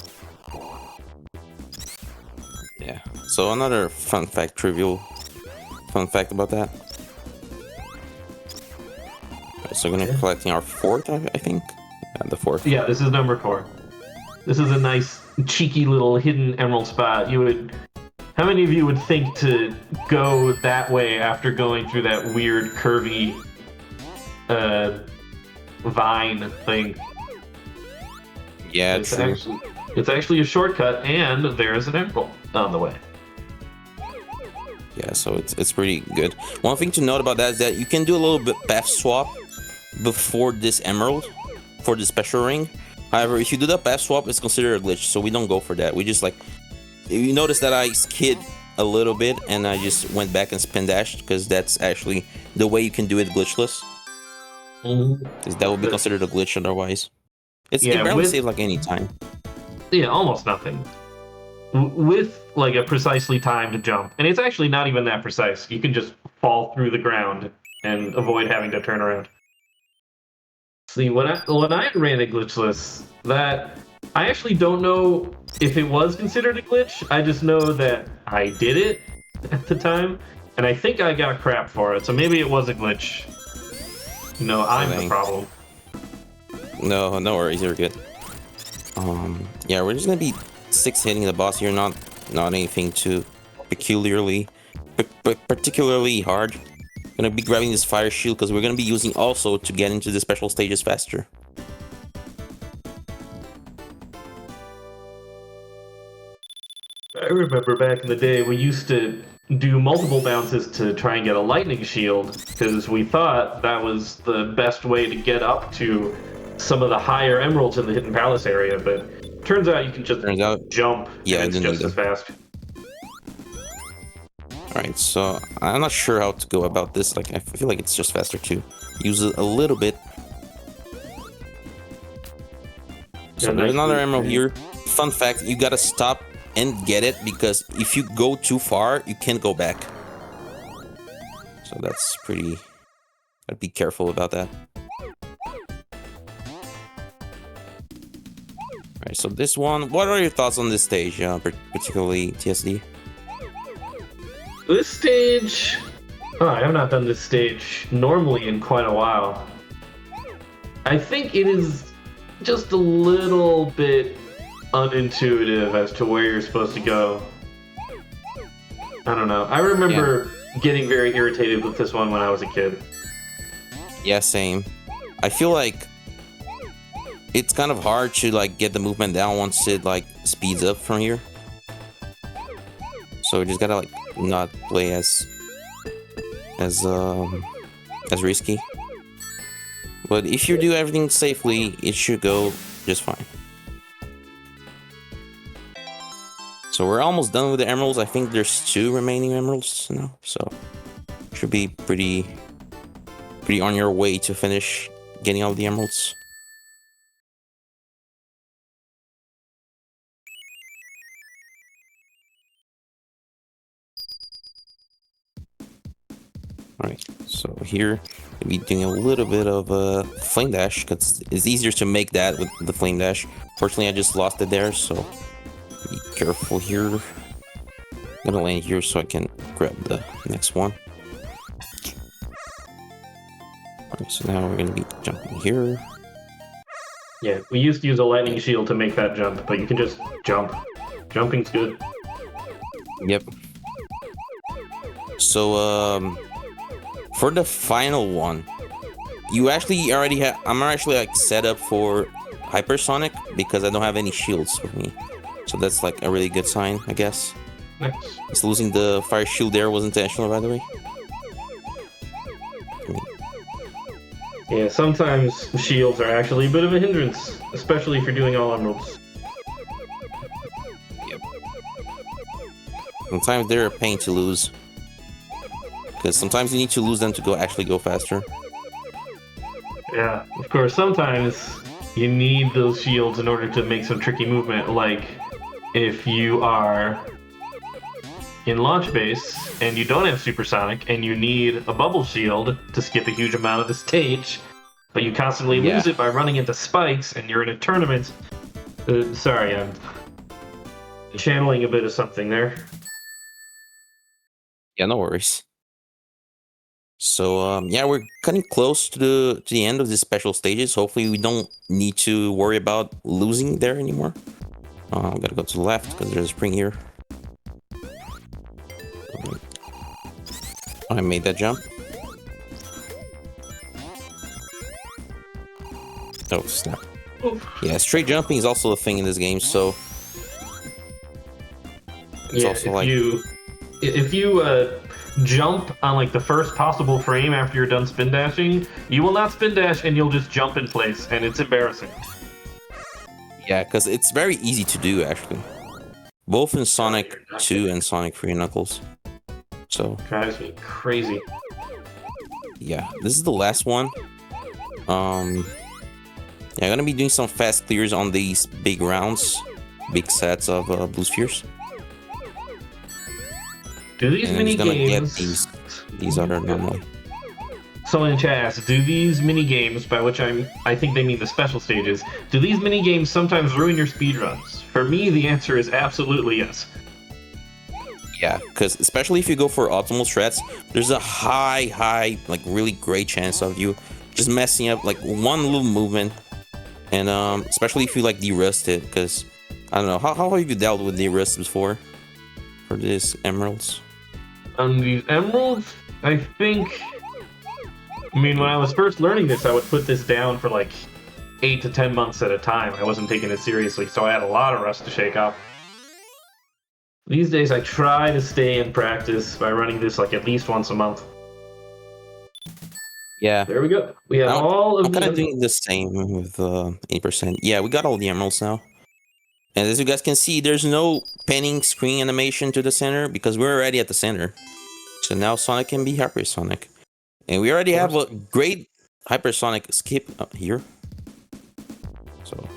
Yeah. So another fun fact about that. So we're gonna be collecting our 4th, I think. Yeah, the 4th. Yeah, this is number 4. This is a nice, cheeky little hidden emerald spot. How many of you would think to go that way after going through that weird, curvy, vine thing? Yeah, It's true. it's actually a shortcut, and there's an emerald on the way. Yeah, so it's pretty good. One thing to note about that is that you can do a little bit path swap before this emerald for the special ring. However, if you do the path swap, it's considered a glitch, so we don't go for that. We just like, you notice that I skid a little bit and I just went back and spin dashed because that's actually the way you can do it glitchless. Because that would be considered a glitch otherwise. It barely saves like any time. Yeah, almost nothing. With like a precisely timed jump, and it's actually not even that precise. You can just fall through the ground and avoid having to turn around. See, when I ran it glitchless, that I actually don't know if it was considered a glitch. I just know that I did it at the time, and I think I got crap for it. So maybe it was a glitch. No, I'm the problem. No worries, you're good. Yeah, we're just gonna be 6 hitting the boss here, not anything too particularly hard. Gonna be grabbing this fire shield because we're gonna be using also to get into the special stages faster. I remember back in the day we used to do multiple bounces to try and get a lightning shield because we thought that was the best way to get up to some of the higher emeralds in the Hidden Palace area, but turns out you can just jump. Yeah, and it's just as fast. Alright, so I'm not sure how to go about this. Like, I feel like it's just faster to use it a little bit. So there's another emerald here. Fun fact, you gotta stop and get it because if you go too far, you can't go back. So that's pretty... I'd be careful about that. Alright, so this one, what are your thoughts on this stage, particularly TSD? This stage... I have not done this stage normally in quite a while. I think it is just a little bit unintuitive as to where you're supposed to go. I don't know. I remember getting very irritated with this one when I was a kid. Yeah, same. I feel like it's kind of hard to like get the movement down once it like speeds up from here. So we just gotta like not play as risky. But if you do everything safely, it should go just fine. So we're almost done with the emeralds. I think there's 2 remaining emeralds now, so should be pretty on your way to finish getting all the emeralds. Alright, so here we'll be doing a little bit of flame dash because it's easier to make that with the flame dash. Fortunately, I just lost it there, so be careful here. I'm gonna land here so I can grab the next one. Alright, so now we're gonna be jumping here. Yeah, we used to use a lightning shield to make that jump, but you can just jump. Jumping's good. Yep. So, for the final one, you actually already have... I'm actually like set up for hypersonic because I don't have any shields with me. So that's like a really good sign, I guess. Nice. Just losing the fire shield there was intentional, by the way. Yeah, sometimes shields are actually a bit of a hindrance, especially if you're doing all emeralds. Yep. Sometimes they're a pain to lose. Because sometimes you need to lose them to actually go faster. Yeah, of course, sometimes you need those shields in order to make some tricky movement. Like if you are in launch base and you don't have supersonic and you need a bubble shield to skip a huge amount of the stage, but you constantly lose it by running into spikes and you're in a tournament. Sorry, I'm channeling a bit of something there. Yeah, no worries. So yeah, we're cutting close to the end of the special stages. Hopefully we don't need to worry about losing there anymore. I'm gonna go to the left because there's a spring here. I made that jump. Oh snap. Oof. Yeah, straight jumping is also a thing in this game, so it's also like if you jump on like the first possible frame after you're done spin dashing, you will not spin dash and you'll just jump in place, and it's embarrassing. yeah, because it's very easy to do actually, both in Sonic 2 and Sonic 3 Knuckles. So Drives me crazy. yeah, this is the last one. Yeah, I'm gonna be doing some fast clears on these big rounds, big sets of blue spheres. Do these And mini he's gonna get games? these other normally. Someone in chat asked, do these mini games, by which I think they mean the special stages, do these mini games sometimes ruin your speedruns? For me, the answer is absolutely yes. Yeah, because especially if you go for optimal strats, there's a high, like really great chance of you just messing up like one little movement, and especially if you like de-rust it, because I don't know how have you dealt with de-rust before for these emeralds? On these emeralds, I think. I mean, when I was first learning this, I would put this down for like 8 to 10 months at a time. I wasn't taking it seriously, so I had a lot of rust to shake off. These days, I try to stay in practice by running this like at least once a month. Yeah, There we go. We have all of I'm kind of the. doing the same with 8%. Yeah, we got all the emeralds now. And as you guys can see, there's no panning screen animation to the center because we're already at the center. So now Sonic can be Hypersonic. And we already have a great Hypersonic skip up here. So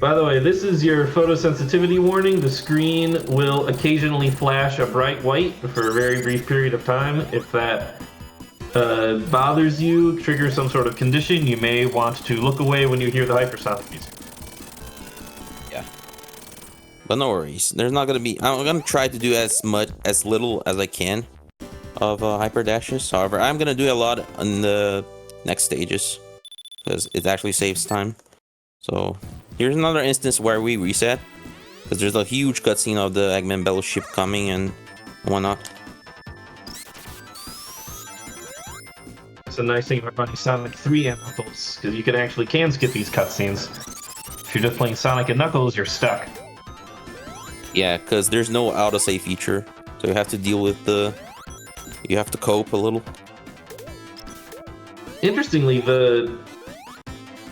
By the way, this is your photosensitivity warning. The screen will occasionally flash a bright white for a very brief period of time. If that bothers you, triggers some sort of condition, you may want to look away when you hear the hypersonic music. yeah. But no worries. There's not gonna be. I'm gonna try to do as little as I can of hyper dashes. However, I'm gonna do a lot on the next stages because it actually saves time. So here's another instance where we reset because there's a huge cutscene of the Eggman Battleship coming and whatnot. It's a nice thing about running Sonic 3 and Knuckles, because you can skip these cutscenes. If you're just playing Sonic and Knuckles, you're stuck. Yeah, because there's no autosave feature, so you have to deal with you have to cope a little. Interestingly,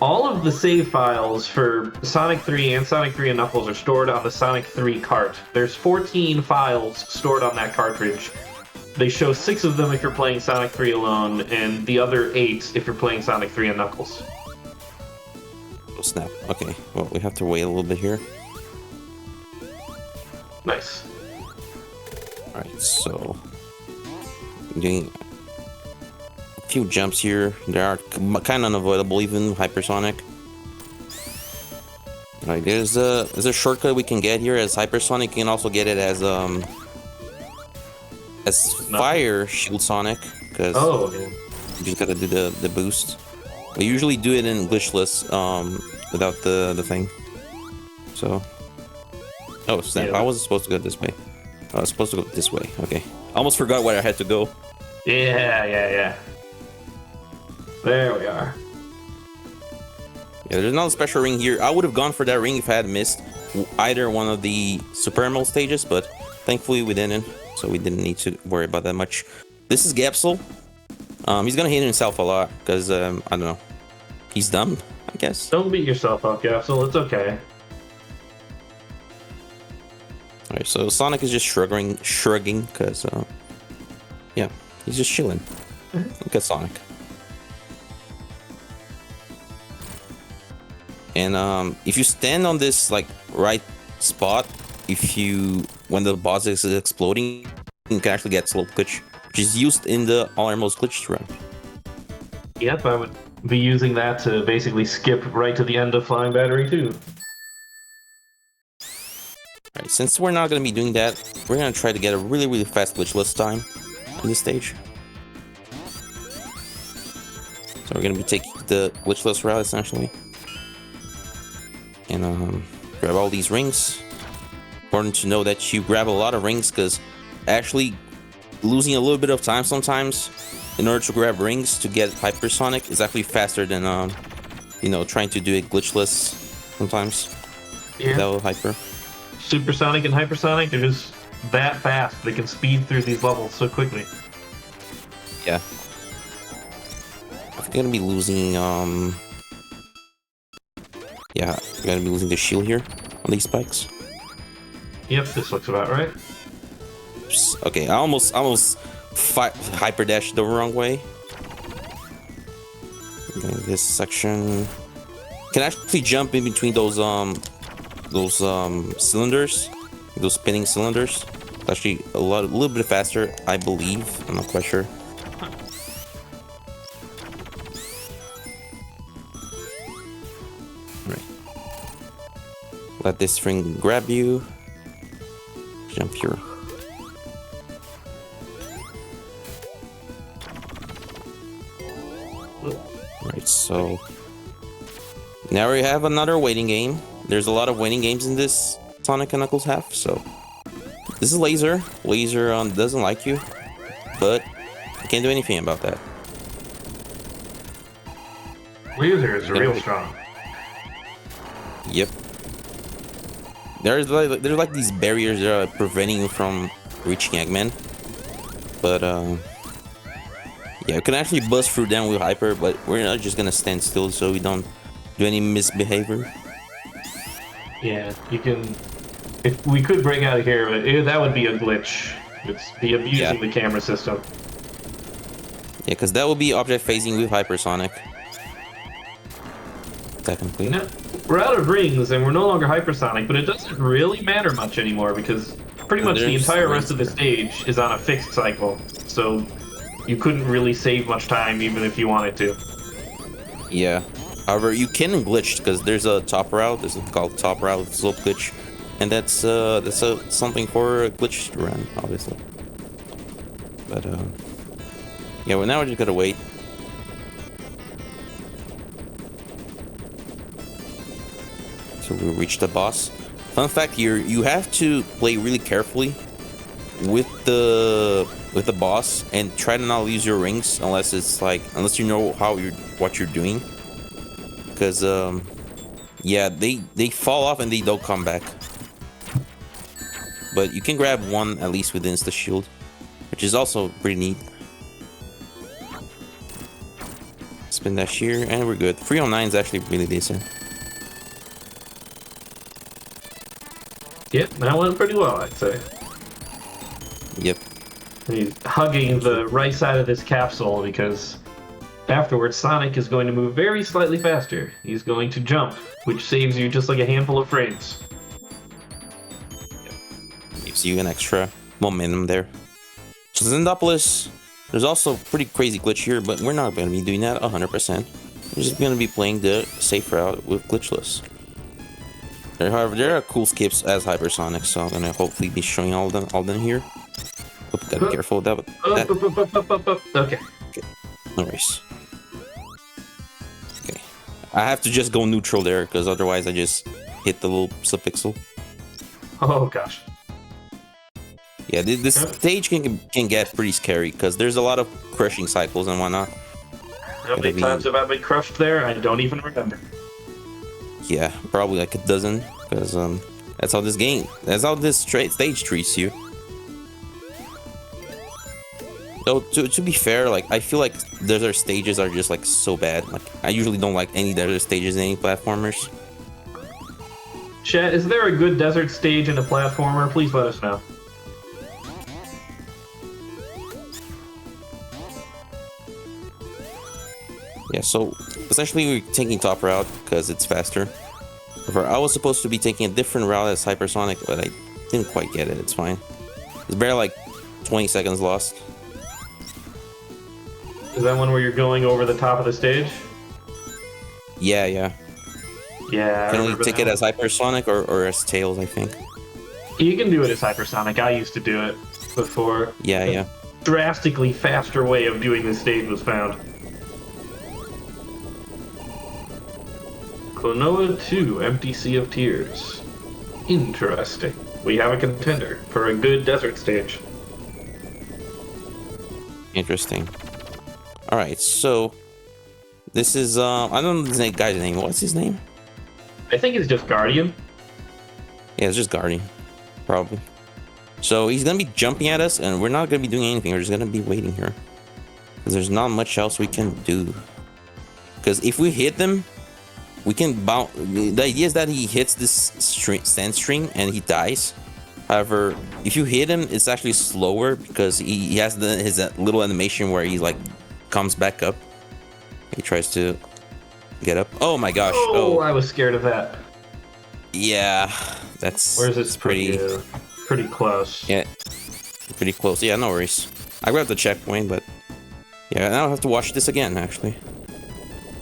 all of the save files for Sonic 3 and Sonic 3 and Knuckles are stored on the Sonic 3 cart. There's 14 files stored on that cartridge. They show 6 of them if you're playing Sonic 3 alone, and the other 8 if you're playing Sonic 3 and Knuckles. Oh snap. Okay, well, we have to wait a little bit here. Nice. Alright, so I'm doing a few jumps here. They are kind of unavoidable, even hypersonic. Alright, there's a shortcut we can get here as hypersonic. You can also get it as fire shield Sonic, because you just gotta do the boost. We usually do it in glitchless without the thing. So oh snap, I wasn't supposed to go this way. I was supposed to go this way. Okay, I almost forgot where I had to go. Yeah. There we are. Yeah, there's not a special ring here. I would have gone for that ring if I had missed either one of the Super Emerald stages, but thankfully we didn't, so we didn't need to worry about that much. This is Gapsel. He's gonna hit himself a lot because I don't know, he's dumb, I guess. Don't beat yourself up, Capsule. It's okay. Alright, so Sonic is just shrugging because yeah, he's just chilling. Look at Sonic. And if you stand on this like right spot, when the boss is exploding, you can actually get slope glitch, which is used in the Almost Glitched run. Yep, I would be using that to basically skip right to the end of Flying Battery 2. Alright, since we're not going to be doing that, we're going to try to get a really, really fast glitchless time in this stage. So we're going to be taking the glitchless route, essentially. And grab all these rings. Important to know that you grab a lot of rings, because actually losing a little bit of time sometimes in order to grab rings to get Hypersonic is actually faster than, trying to do it glitchless sometimes. Yeah. Without Hyper. Supersonic and Hypersonic, they're just that fast. They can speed through these levels so quickly. Yeah. I'm gonna be losing, yeah, I'm gonna be losing the shield here on these spikes. Yep, this looks about right. Oops. Okay, I almost hyper dashed the wrong way. Okay, this section can actually jump in between those cylinders, those spinning cylinders. Actually, a little bit faster, I believe. I'm not quite sure. Right. Let this ring grab you. Jump here. Right, so now we have another waiting game. There's a lot of waiting games in this Sonic and Knuckles have, so this is Laser. Laser doesn't like you, but you can't do anything about that. Laser is real strong. Yep. There's like these barriers that are preventing you from reaching Eggman, but yeah, you can actually bust through them with Hyper, but we're not just gonna stand still so we don't do any misbehavior. Yeah, you can. If we could break out of here, but that would be a glitch. It's be abusing the camera system. Yeah, because that would be object phasing with Hypersonic. Technically. Now, we're out of rings and we're no longer Hypersonic, but it doesn't really matter much anymore because pretty much the entire rest of the stage is on a fixed cycle. So you couldn't really save much time even if you wanted to. Yeah. However, you can glitch because there's a top route. This is called top route slope glitch, and that's something for a glitch to run, obviously. But yeah. Well, now we just gotta wait. So we reached the boss. Fun fact here: you have to play really carefully with the boss and try to not use your rings unless you know what you're doing. Because yeah, they fall off and they don't come back. But you can grab one at least with Insta Shield, which is also pretty neat. Spin dash here and we're good. 309 is actually really decent. Yep, that went pretty well, I'd say. Yep. He's hugging the right side of this capsule because afterwards Sonic is going to move very slightly faster. He's going to jump, which saves you just like a handful of frames. Gives you an extra momentum there. So Zendopolis, there's also a pretty crazy glitch here, but we're not going to be doing that 100%. We're just going to be playing the safe route with glitchless. However, there are cool skips as Hypersonic, so I'm gonna hopefully be showing all them here. Oop, gotta be careful with that. Okay. No worries. Okay. I have to just go neutral there, because otherwise I just hit the little subpixel. Oh gosh. Yeah, this stage can get pretty scary, because there's a lot of crushing cycles and whatnot. How many times have I been crushed there? I don't even remember. Yeah, probably like a dozen, because that's how this stage treats you. Though to be fair, like I feel like desert stages are just like so bad. Like I usually don't like any desert stages in any platformers. Chat, is there a good desert stage in a platformer? Please let us know. so essentially we're taking top route because it's faster. I was supposed to be taking a different route as Hypersonic, but I didn't quite get it. It's fine. It's barely like 20 seconds lost. Is that one where you're going over the top of the stage? Yeah. Yeah. You can only take it as Hypersonic or as Tails, I think. You can do it as Hypersonic. I used to do it before. Yeah. Drastically faster way of doing this stage was found. Klonoa 2, Empty Sea of Tears. Interesting. We have a contender for a good desert stage. Interesting. Alright, so this is I don't know this guy's name. What's his name? I think it's just Guardian. Yeah, it's just Guardian. Probably. So he's gonna be jumping at us and we're not gonna be doing anything, we're just gonna be waiting here. Because there's not much else we can do. Because if we hit them, we can bounce. The idea is that he hits this sand stream and he dies. However, if you hit him, it's actually slower because he has his little animation where he like comes back up. He tries to get up. Oh my gosh! Oh, I was scared of that. Yeah, that's. Where's it? Pretty close. Yeah, pretty close. Yeah, no worries. I grabbed the checkpoint, but yeah, now I have to watch this again. Actually.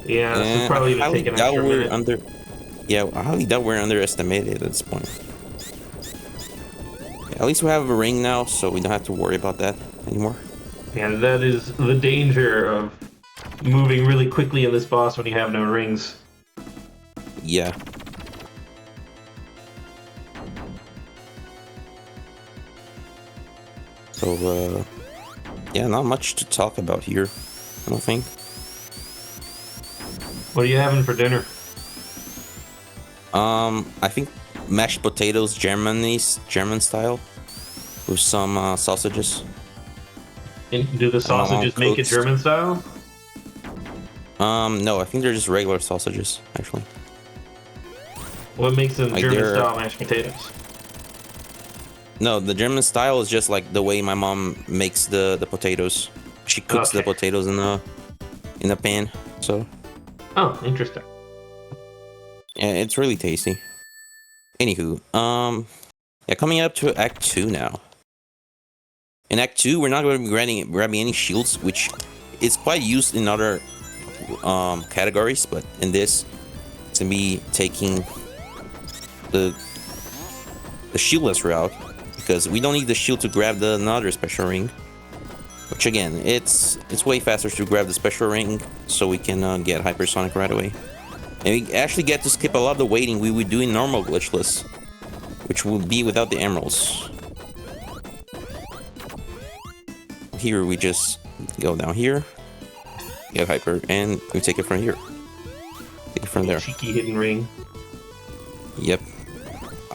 Yeah, this is probably gonna take an extra minute. Yeah, I highly doubt we're underestimated at this point. Yeah, at least we have a ring now, so we don't have to worry about that anymore. Yeah, that is the danger of moving really quickly in this boss when you have no rings. Yeah. So, yeah, not much to talk about here, I don't think. What are you having for dinner? I think mashed potatoes, German style, with some sausages. And do the sausages make it German style? No, I think they're just regular sausages, actually. What makes them Like German style mashed potatoes? No, the German style is just like the way my mom makes the potatoes. She cooks the potatoes in the pan, so. Oh, interesting. Yeah, it's really tasty. Anywho, yeah, coming up to Act 2 now. In Act 2, we're not going to be grabbing any shields, which is quite used in other categories, but in this, it's going to be taking the shieldless route, because we don't need the shield to grab another special ring. Which again, it's way faster to grab the special ring, so we can get Hypersonic right away. And we actually get to skip a lot of the waiting we would do in normal glitchless, which would be without the emeralds. Here we just go down here, get Hyper, and we take it from here. Take it from there. Cheeky hidden ring. Yep.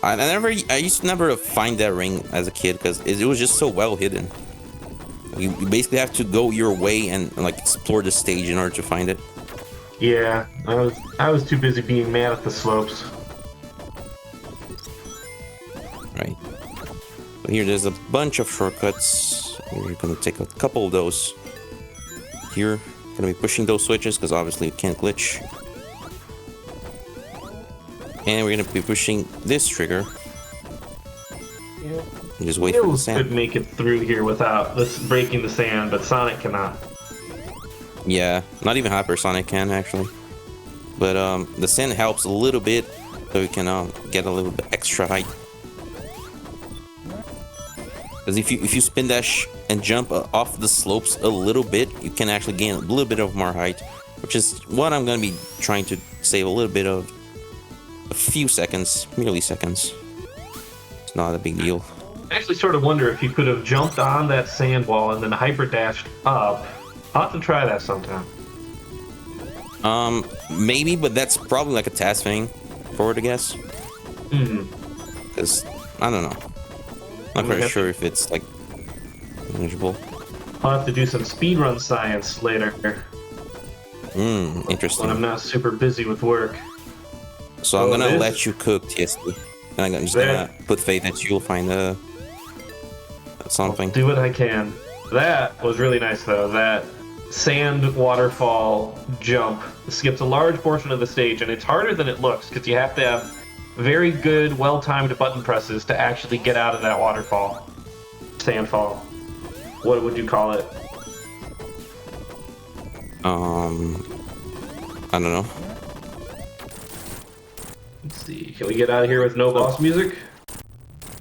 I used to never find that ring as a kid because it was just so well hidden. You basically have to go your way and like explore the stage in order to find it. Yeah, I was too busy being mad at the slopes. Right. So here there's a bunch of shortcuts. We're gonna take a couple of those. Here, gonna be pushing those switches because obviously you can't glitch. And we're gonna be pushing this trigger. Yep. And just wait for the Tails sand. could make it through here without this breaking the sand, but Sonic cannot. Yeah, not even Hypersonic can actually. But the sand helps a little bit, so we can get a little bit extra height. Because if you spin dash and jump off the slopes a little bit, you can actually gain a little bit of more height, which is what I'm gonna be trying to save a little bit of. A few seconds, milliseconds. It's not a big deal. I actually sort of wonder if you could have jumped on that sand wall and then hyper dashed up. I'll have to try that sometime. Maybe, but that's probably like a task thing, forward to guess. Because I don't know. Not very sure if it's like manageable. I'll have to do some speedrun science later. Interesting. When I'm not super busy with work. So I'm gonna let you cook, TSD. And I'm just gonna put faith that you'll find something. I'll do what I can. That was really nice though. That sand waterfall jump skips a large portion of the stage, and it's harder than it looks because you have to have very good, well-timed button presses to actually get out of that waterfall. Sandfall. What would you call it? I don't know. Let's see. Can we get out of here with no boss music?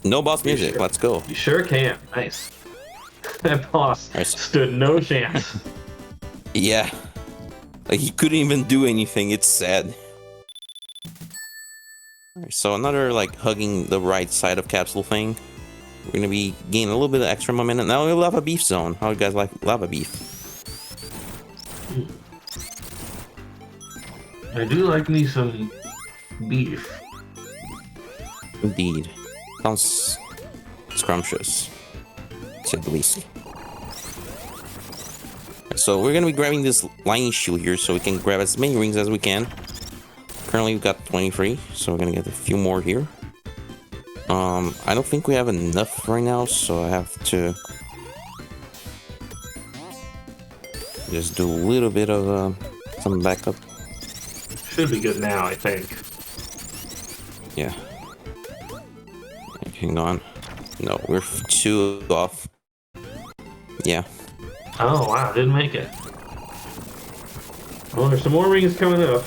No boss music. Sure? Let's go. You sure can. Nice. That boss Nice. stood no chance. Yeah. Like, he couldn't even do anything. It's sad. Alright, so another, like, hugging the right side of capsule thing. We're gonna be gaining a little bit of extra momentum. Now we have Lava Beef Zone. How do you guys like Lava Beef? I do like me some beef. Indeed. Sounds scrumptious, to say the least. So we're gonna be grabbing this lightning shield here so we can grab as many rings as we can. Currently we've got 23, so we're gonna get a few more here. I don't think we have enough right now, so I have to just do a little bit of some backup. Should be good now, I think. Yeah. Hang on. No, we're 2 off. Yeah. Oh wow, didn't make it. Well, there's some more rings coming up.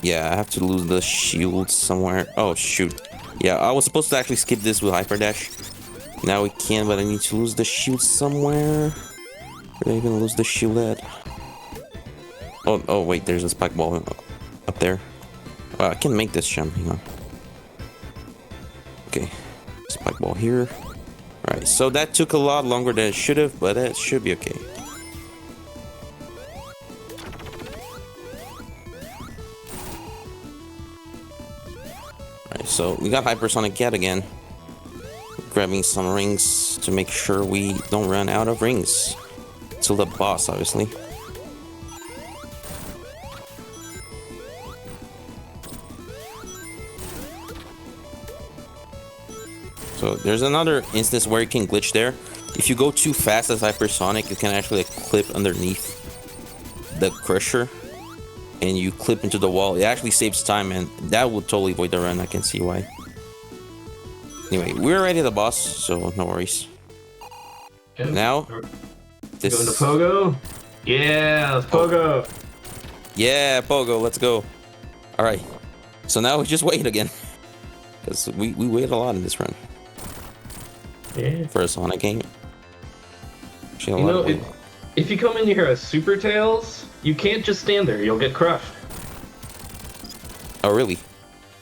Yeah, I have to lose the shield somewhere. Oh, shoot. Yeah, I was supposed to actually skip this with Hyper Dash. Now we can, but I need to lose the shield somewhere. Where did I even lose the shield at? Oh, wait, there's a spike ball up there. I can make this jump, hang on. Okay, spike ball here. Alright, so that took a lot longer than it should have, but it should be okay. Alright, so we got Hypersonic yet again. Grabbing some rings to make sure we don't run out of rings. Till the boss, obviously. So there's another instance where you can glitch there. If you go too fast as Hypersonic, you can actually clip underneath the crusher and you clip into the wall. It actually saves time, and that would totally avoid the run. I can see why. Anyway, we're already the boss, so no worries. Okay. Now, this... Going to Pogo? Yeah, let's Pogo. Yeah, Pogo, let's go. Alright, so now we just wait again. Because we wait a lot in this run. Yeah. For a Sonic game. Actually, You know, if you come in here as Super Tails, you can't just stand there. You'll get crushed. Oh, really?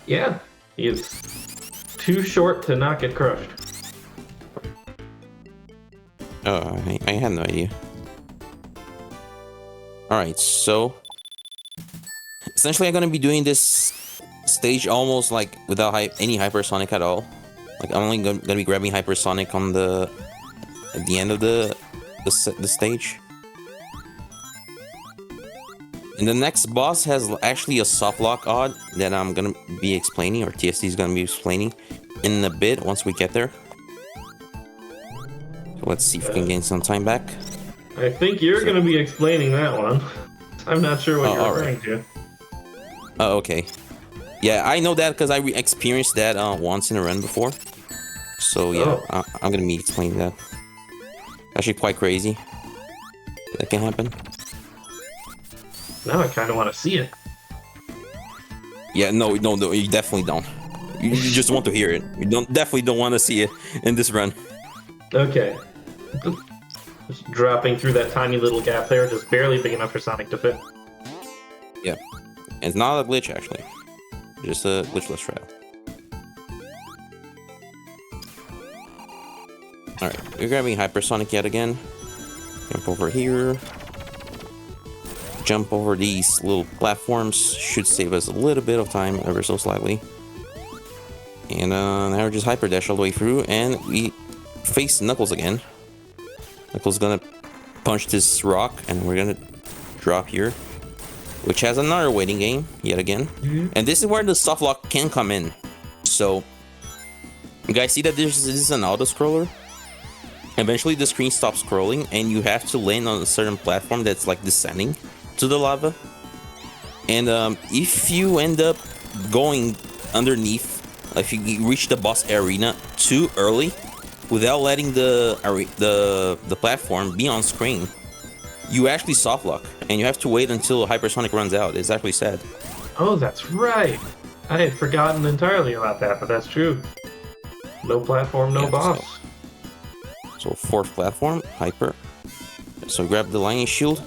Yeah. He is too short to not get crushed. Oh, I had no idea. Alright, so... essentially, I'm gonna be doing this stage almost like without any Hypersonic at all. Like, I'm only gonna be grabbing Hypersonic on at the end of the stage. And the next boss has actually a soft lock odd that I'm gonna be explaining, or TSD is gonna be explaining in a bit once we get there. So let's see if we can gain some time back. I think you're going to be explaining that one. I'm not sure what you're alright. referring to. Oh, okay. Yeah, I know that because I experienced that once in a run before. So yeah, Oh. I'm gonna be explaining that. Actually, quite crazy. That can happen. Now I kind of want to see it. Yeah, no, you definitely don't. You just want to hear it. You definitely don't want to see it in this run. Okay. Just dropping through that tiny little gap there, just barely big enough for Sonic to fit. Yeah, and it's not a glitch actually, just a glitchless trial. All right, we're grabbing Hypersonic yet again. Jump over here. Jump over these little platforms. Should save us a little bit of time, ever so slightly. And now we're just Hyper Dash all the way through, and we face Knuckles again. Knuckles gonna punch this rock, and we're gonna drop here, which has another waiting game yet again. And this is where the soft lock can come in. So you guys see that this is an auto scroller. eventually the screen stops scrolling and you have to land on a certain platform that's like descending to the lava. And if you end up going underneath, if you reach the boss arena too early without letting the platform be on screen, you actually soft lock and you have to wait until Hypersonic runs out. It's actually sad. Oh, that's right. I had forgotten entirely about that, but that's true. No platform, no Yeah, boss. So fourth platform, Hyper. So grab the lightning shield,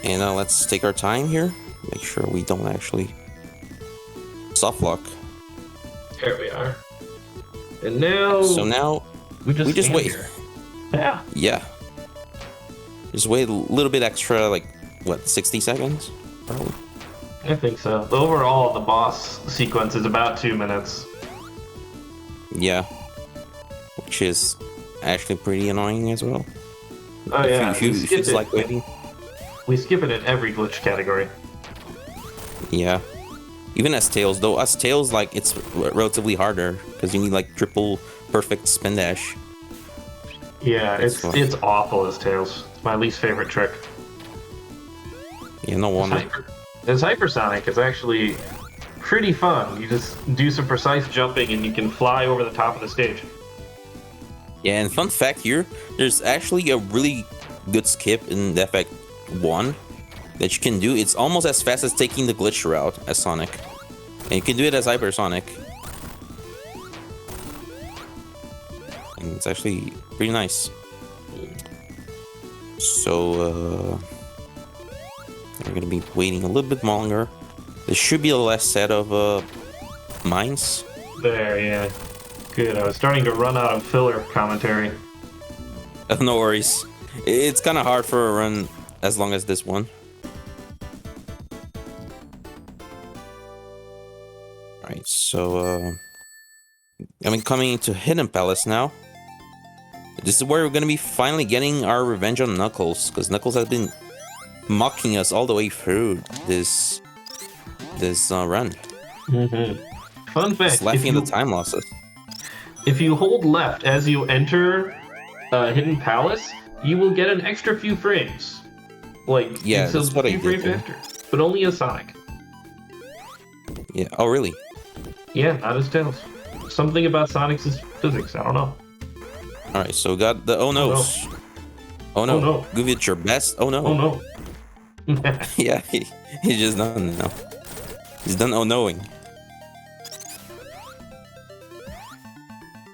and let's take our time here. Make sure we don't actually soft lock. There we are. And now... So now we just wait. Here. Yeah. Yeah. Just wait a little bit extra, like what, 60 seconds? Probably. I think so. Overall, the boss sequence is about 2 minutes. Yeah. Which is actually pretty annoying as well. Oh yeah, If you just like waiting. We skip it in every glitch category. Yeah. Even as Tails, though, as Tails, like, it's relatively harder because you need like triple perfect spin dash. Yeah, That's it's awful as Tails. It's my least favorite trick. Yeah, no wonder. As Hypersonic, it's actually pretty fun. You just do some precise jumping and you can fly over the top of the stage. Yeah, and fun fact here, there's actually a really good skip in Death Effect 1 that you can do. It's almost as fast as taking the glitch route as Sonic. And you can do it as Hypersonic. And it's actually pretty nice. So, we're gonna be waiting a little bit longer. There should be a last set of mines. There, yeah. Good, I was starting to run out of filler commentary. No worries. It's kind of hard for a run as long as this one. Alright, so I'm coming into Hidden Palace now. This is where we're gonna be finally getting our revenge on Knuckles, because Knuckles has been mocking us all the way through this run. Fun fact, Just laughing at the time losses. if you hold left as you enter Hidden Palace, you will get an extra few frames. Like, Yeah, it's a that's what I few did frames there. after. But only as Sonic. Yeah. Oh, really? Yeah, not as Tails. Something about Sonic's physics, I don't know. All right. So we got the oh no's. Oh no. Oh, no. Give it your best. Oh no. Oh no. Yeah, he's just done now. He's done oh knowing.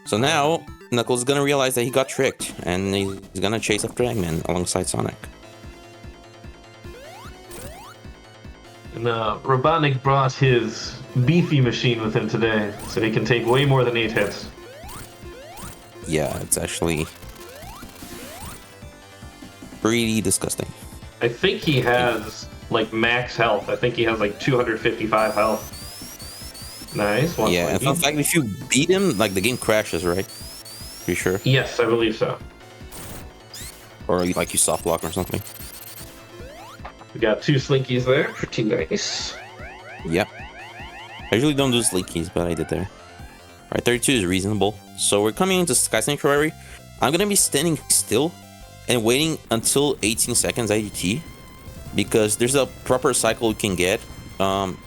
So now Knuckles is gonna realize that he got tricked, and he's gonna chase after Eggman alongside Sonic. And Robotnik brought his beefy machine with him today, so he can take way more than 8 hits. Yeah, it's actually pretty disgusting. I think he has like max health. I think he has like 255 health. Nice. One Yeah, and point. fun fact, if you beat him, like the game crashes, right? Pretty sure. Yes, I believe so. Or like you soft lock or something. We got 2 slinkies there. Pretty nice. Yep. I usually don't do slinkies, but I did there. Alright, 32 is reasonable. So we're coming into Sky Sanctuary. I'm gonna be standing still and waiting until 18 seconds IGT, because there's a proper cycle you can get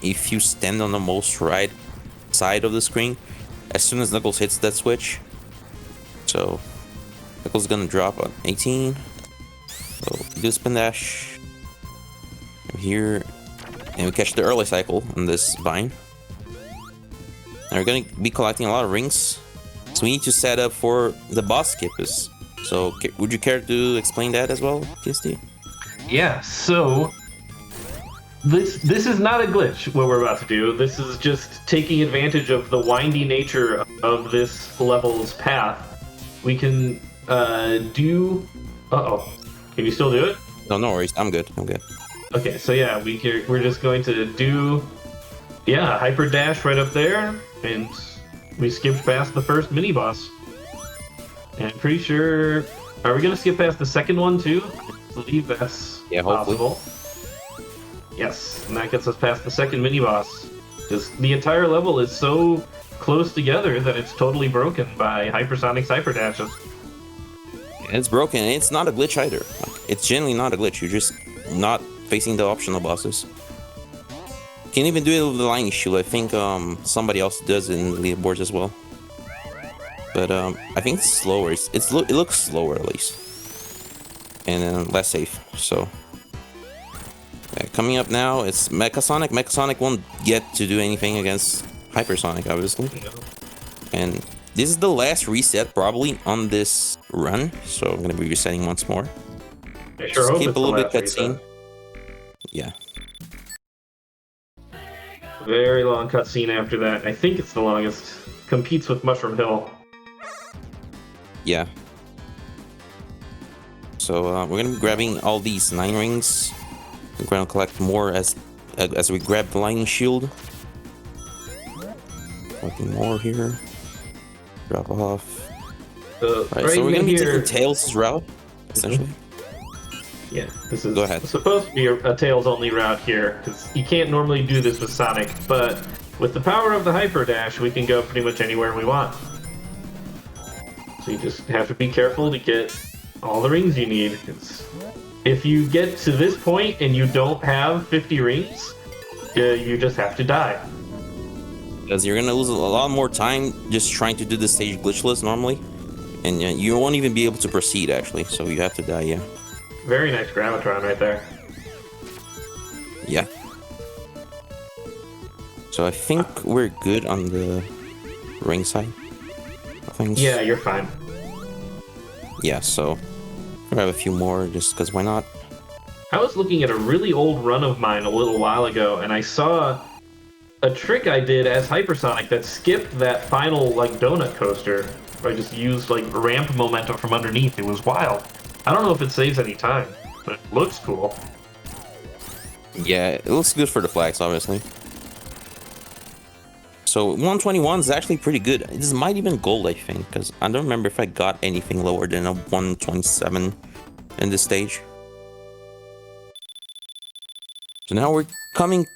if you stand on the most right side of the screen as soon as Knuckles hits that switch. So Knuckles is gonna drop on 18. So we do spin dash. And here, and we catch the early cycle on this vine. And we're gonna be collecting a lot of rings, so we need to set up for the boss skipper. So would you care to explain that as well, TSD? Yeah, so this is not a glitch, what we're about to do. This is just taking advantage of the windy nature of this level's path. We can do... Uh-oh. Can you still do it? No, no worries. I'm good. I'm good. Okay, so yeah, we're just going to do... Yeah, hyper dash right up there, and we skipped past the first mini-boss. And I'm pretty sure... Are we going to skip past the second one, too? I believe that's hopefully. possible. Yes, and that gets us past the second mini-boss. Just the entire level is so close together that it's totally broken by Hypersonic's hyper dashes. And it's broken, and it's not a glitch either. Like, it's generally not a glitch. You're just not facing the optional bosses. Can't even do it with the lightning shield. I think somebody else does it in the leaderboards as well. But I think it's slower. It looks slower at least, and less safe. So coming up now, it's Mecha Sonic. Mecha Sonic won't get to do anything against Hypersonic, obviously. And this is the last reset probably on this run, so I'm gonna be resetting once more. I sure hope Skip it's a little the bit last cutscene. reset. Yeah. Very long cutscene after that. I think it's the longest. Competes with Mushroom Hill. Yeah. So we're gonna be grabbing all these 9 rings. We're gonna collect more as we grab the lightning shield. Collecting more here. Drop off. Right, so we're gonna be taking Tails' route, essentially. Yeah, this is Go ahead. supposed to be a Tails-only route here, because you can't normally do this with Sonic, but with the power of the Hyper Dash, we can go pretty much anywhere we want. So you just have to be careful to get all the rings you need. If you get to this point and you don't have 50 rings, you just have to die. Because you're gonna lose a lot more time just trying to do the stage glitchless normally, and you won't even be able to proceed actually. So you have to die, yeah. Very nice Gravitron right there. Yeah. So I think we're good on the ring side of things. Yeah, you're fine. Yeah, so I have a few more just because why not? I was looking at a really old run of mine a little while ago, and I saw a trick I did as Hypersonic that skipped that final like donut coaster. I just used like ramp momentum from underneath. It was wild. I don't know if it saves any time, but it looks cool. Yeah, it looks good for the flags, obviously. So 121 is actually pretty good. This might even gold, I think, because I don't remember if I got anything lower than a 127 in this stage. So now we're coming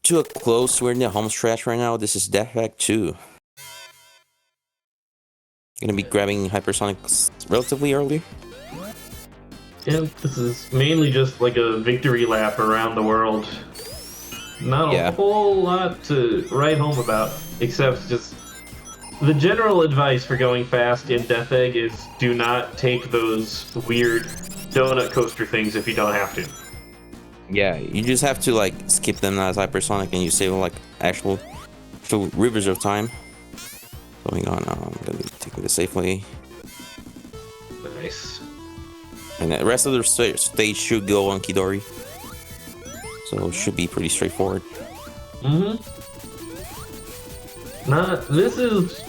to a close. We're in the home stretch right now. This is Death Valley 2. Gonna be grabbing Hypersonic relatively early. Yeah, this is mainly just like a victory lap around the world. Not a whole lot to write home about, except just the general advice for going fast in Death Egg is do not take those weird donut coaster things if you don't have to. Yeah, you just have to like skip them as Hypersonic and you save like actual rivers of time. Going on, I'm gonna be taking this safely. Nice. And the rest of the stage should go on Kidori. So it should be pretty straightforward. This is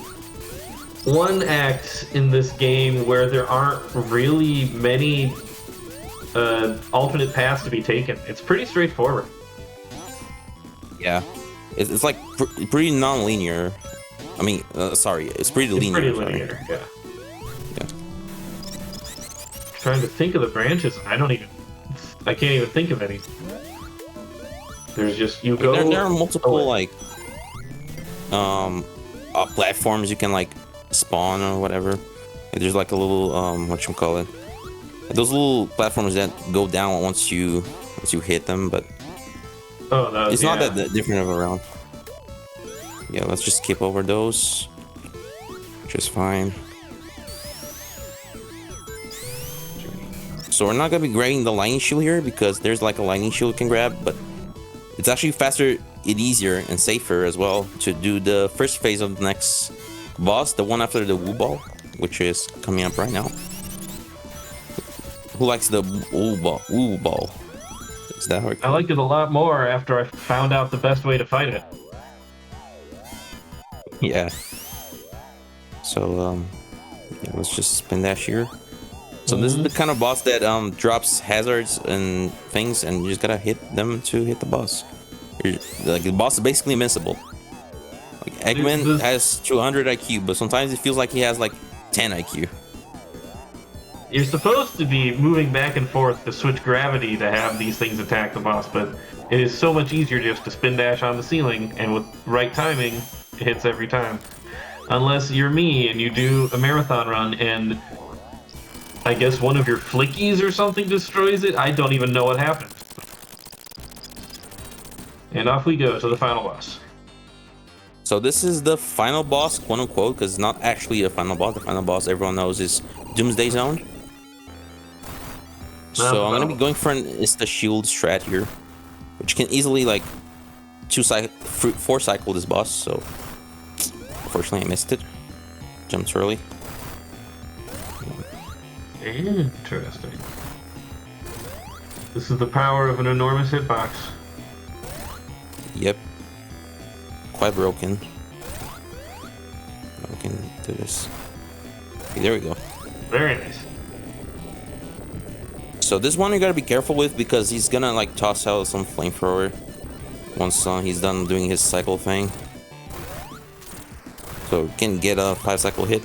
one act in this game where there aren't really many alternate paths to be taken. It's pretty straightforward. Yeah. It's like pretty non-linear. I mean, sorry, it's pretty linear. Pretty linear, yeah. Trying to think of the branches, I can't even think of any. There's just you go. There are multiple like platforms you can like spawn or whatever. And there's like a little whatchamacallit, those little platforms that go down once you hit them, but it's not that different of a round. Yeah, let's just skip over those. Just fine. So we're not gonna be grabbing the lightning shield here because there's like a lightning shield you can grab, but it's actually faster and easier and safer as well to do the first phase of the next boss, the one after the Woo Ball, which is coming up right now. Who likes the Woo Ball? Is that how I liked it a lot more after I found out the best way to fight it. Yeah. So yeah, let's just spin dash here. So this is the kind of boss that drops hazards and things, and you just gotta hit them to hit the boss. Like the boss is basically invincible. Like Eggman has 200 IQ, but sometimes it feels like he has like 10 IQ. You're supposed to be moving back and forth to switch gravity to have these things attack the boss, but it is so much easier just to spin dash on the ceiling, and with right timing, it hits every time. Unless you're me and you do a marathon run and I guess one of your flickies or something destroys it. I don't even know what happened. And off we go to the final boss. So this is the final boss, quote unquote, because it's not actually the final boss. The final boss everyone knows is Doomsday Zone. So I'm gonna be going for an Insta Shield strat here, which can easily like 4 cycle this boss. So unfortunately I missed it. Jumped early. Interesting. This is the power of an enormous hitbox. Yep. Quite broken. We can do this. Okay, there we go. Very nice. So this one you gotta be careful with because he's gonna like toss out some flamethrower once he's done doing his cycle thing. So you can get a 5 cycle hit.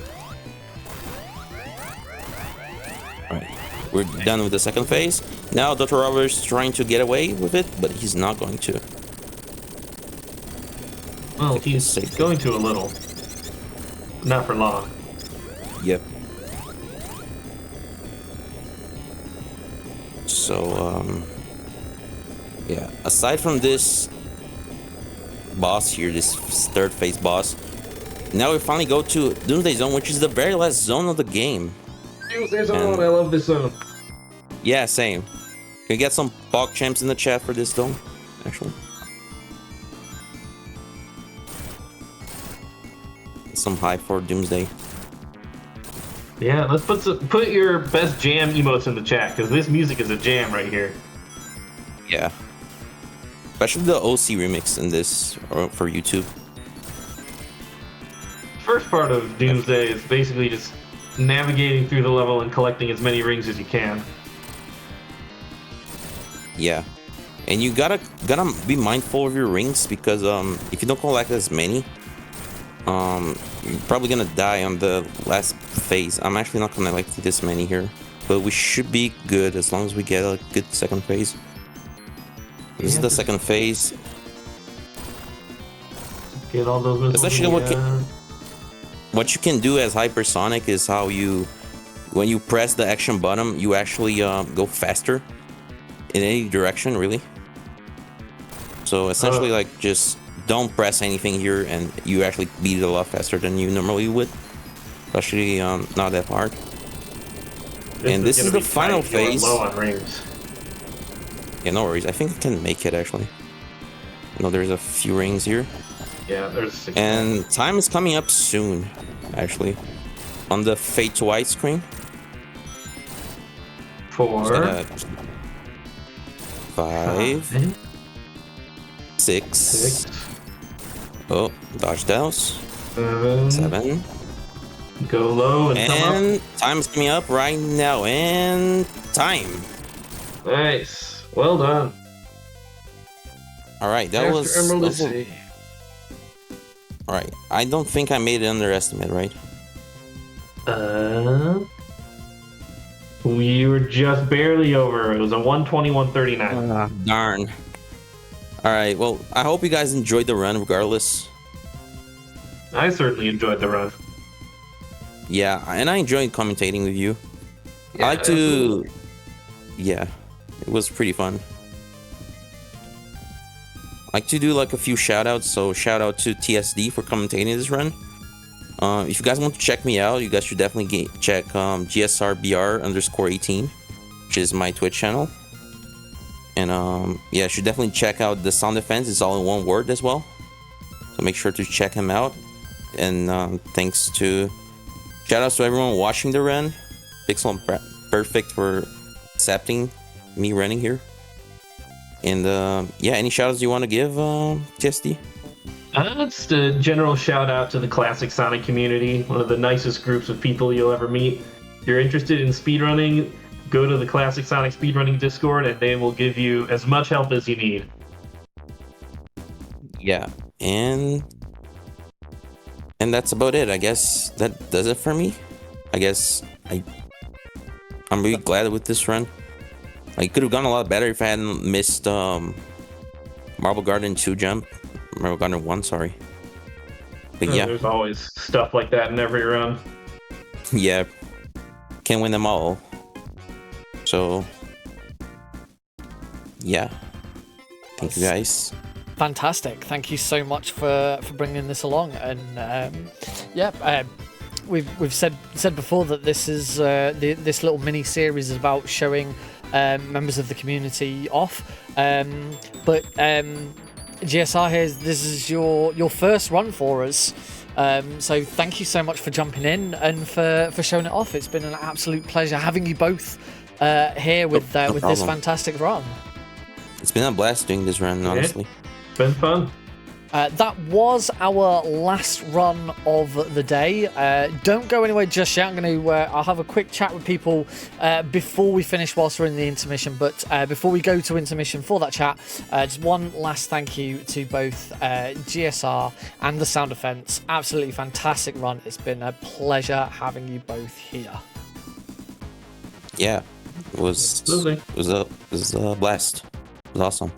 Alright, we're done with the second phase. Now Dr. Robert's trying to get away with it, but he's not going to. Well, he's going to a little. Not for long. Yep. So, yeah, aside from this boss here, this third phase boss, now we finally go to Doomsday Zone, which is the very last zone of the game. Doomsday Zone, I love this zone. Yeah, same. Can we get some PogChamps in the chat for this zone, actually? Some hype for Doomsday. Yeah, let's put your best jam emotes in the chat, because this music is a jam right here. Yeah. Especially the OC remix in this for YouTube. First part of Doomsday is basically just navigating through the level and collecting as many rings as you can. Yeah. And you gotta be mindful of your rings because if you don't collect as many, you're probably gonna die on the last phase. I'm actually not gonna like this many here, but we should be good as long as we get a good second phase. This is the second phase. Get all those missiles. Essentially, what you can do as Hypersonic is how when you press the action button, you actually go faster in any direction, really. So essentially, like just don't press anything here, and you actually beat it a lot faster than you normally would. Especially not that hard. And this is the final phase. Low on rings. Yeah, no worries. I think I can make it actually. No, there's a few rings here. Yeah, there's 6. And time is coming up soon, actually. On the Fate to White screen. 4. 5. 6. Oh, dodge douse. 7. Go low and come And time is coming up right now. And time. up. Nice. Well done. All right, that was. Emerald All right, I don't think I made it underestimate, right? We were just barely over. It was a 121.39. Darn. All right, well, I hope you guys enjoyed the run regardless. I certainly enjoyed the run. Yeah, and I enjoyed commentating with you. Yeah, I like to. Yeah, it was pretty fun. I like to do like a few shout outs. So shout out to TSD for commentating this run. If you guys want to check me out, you guys should definitely check GSRBR_18, which is my Twitch channel. And yeah, you should definitely check out the Sound Defense. It's all in one word as well. So make sure to check him out. And thanks to shout outs to everyone watching the run. Pixel Perfect for accepting me running here. And yeah, any shout outs you want to give, TSD? Just a general shout out to the Classic Sonic community, one of the nicest groups of people you'll ever meet. If you're interested in speedrunning, go to the Classic Sonic speedrunning Discord and they will give you as much help as you need. Yeah, and that's about it. I guess that does it for me. I guess I'm really glad with this run. I could have gone a lot better if I hadn't missed Marble Garden 2 jump. Marble Garden 1, sorry. But yeah. There's always stuff like that in every run. Yeah. can win them all. So, yeah. Thank you guys. Fantastic. Thank you so much for bringing this along. And we've said before that this is this little mini series is about showing members of the community off. But GSR here, this is your first run for us. So thank you so much for jumping in and for showing it off. It's been an absolute pleasure having you both here with this fantastic run. It's been a blast doing this run, honestly. It's been fun. That was our last run of the day. Don't go anywhere just yet. I'll have a quick chat with people before we finish whilst we're in the intermission. But before we go to intermission for that chat, just one last thank you to both GSR and the Sound Defense. Absolutely fantastic run. It's been a pleasure having you both here. Yeah, it was a blast. It was awesome.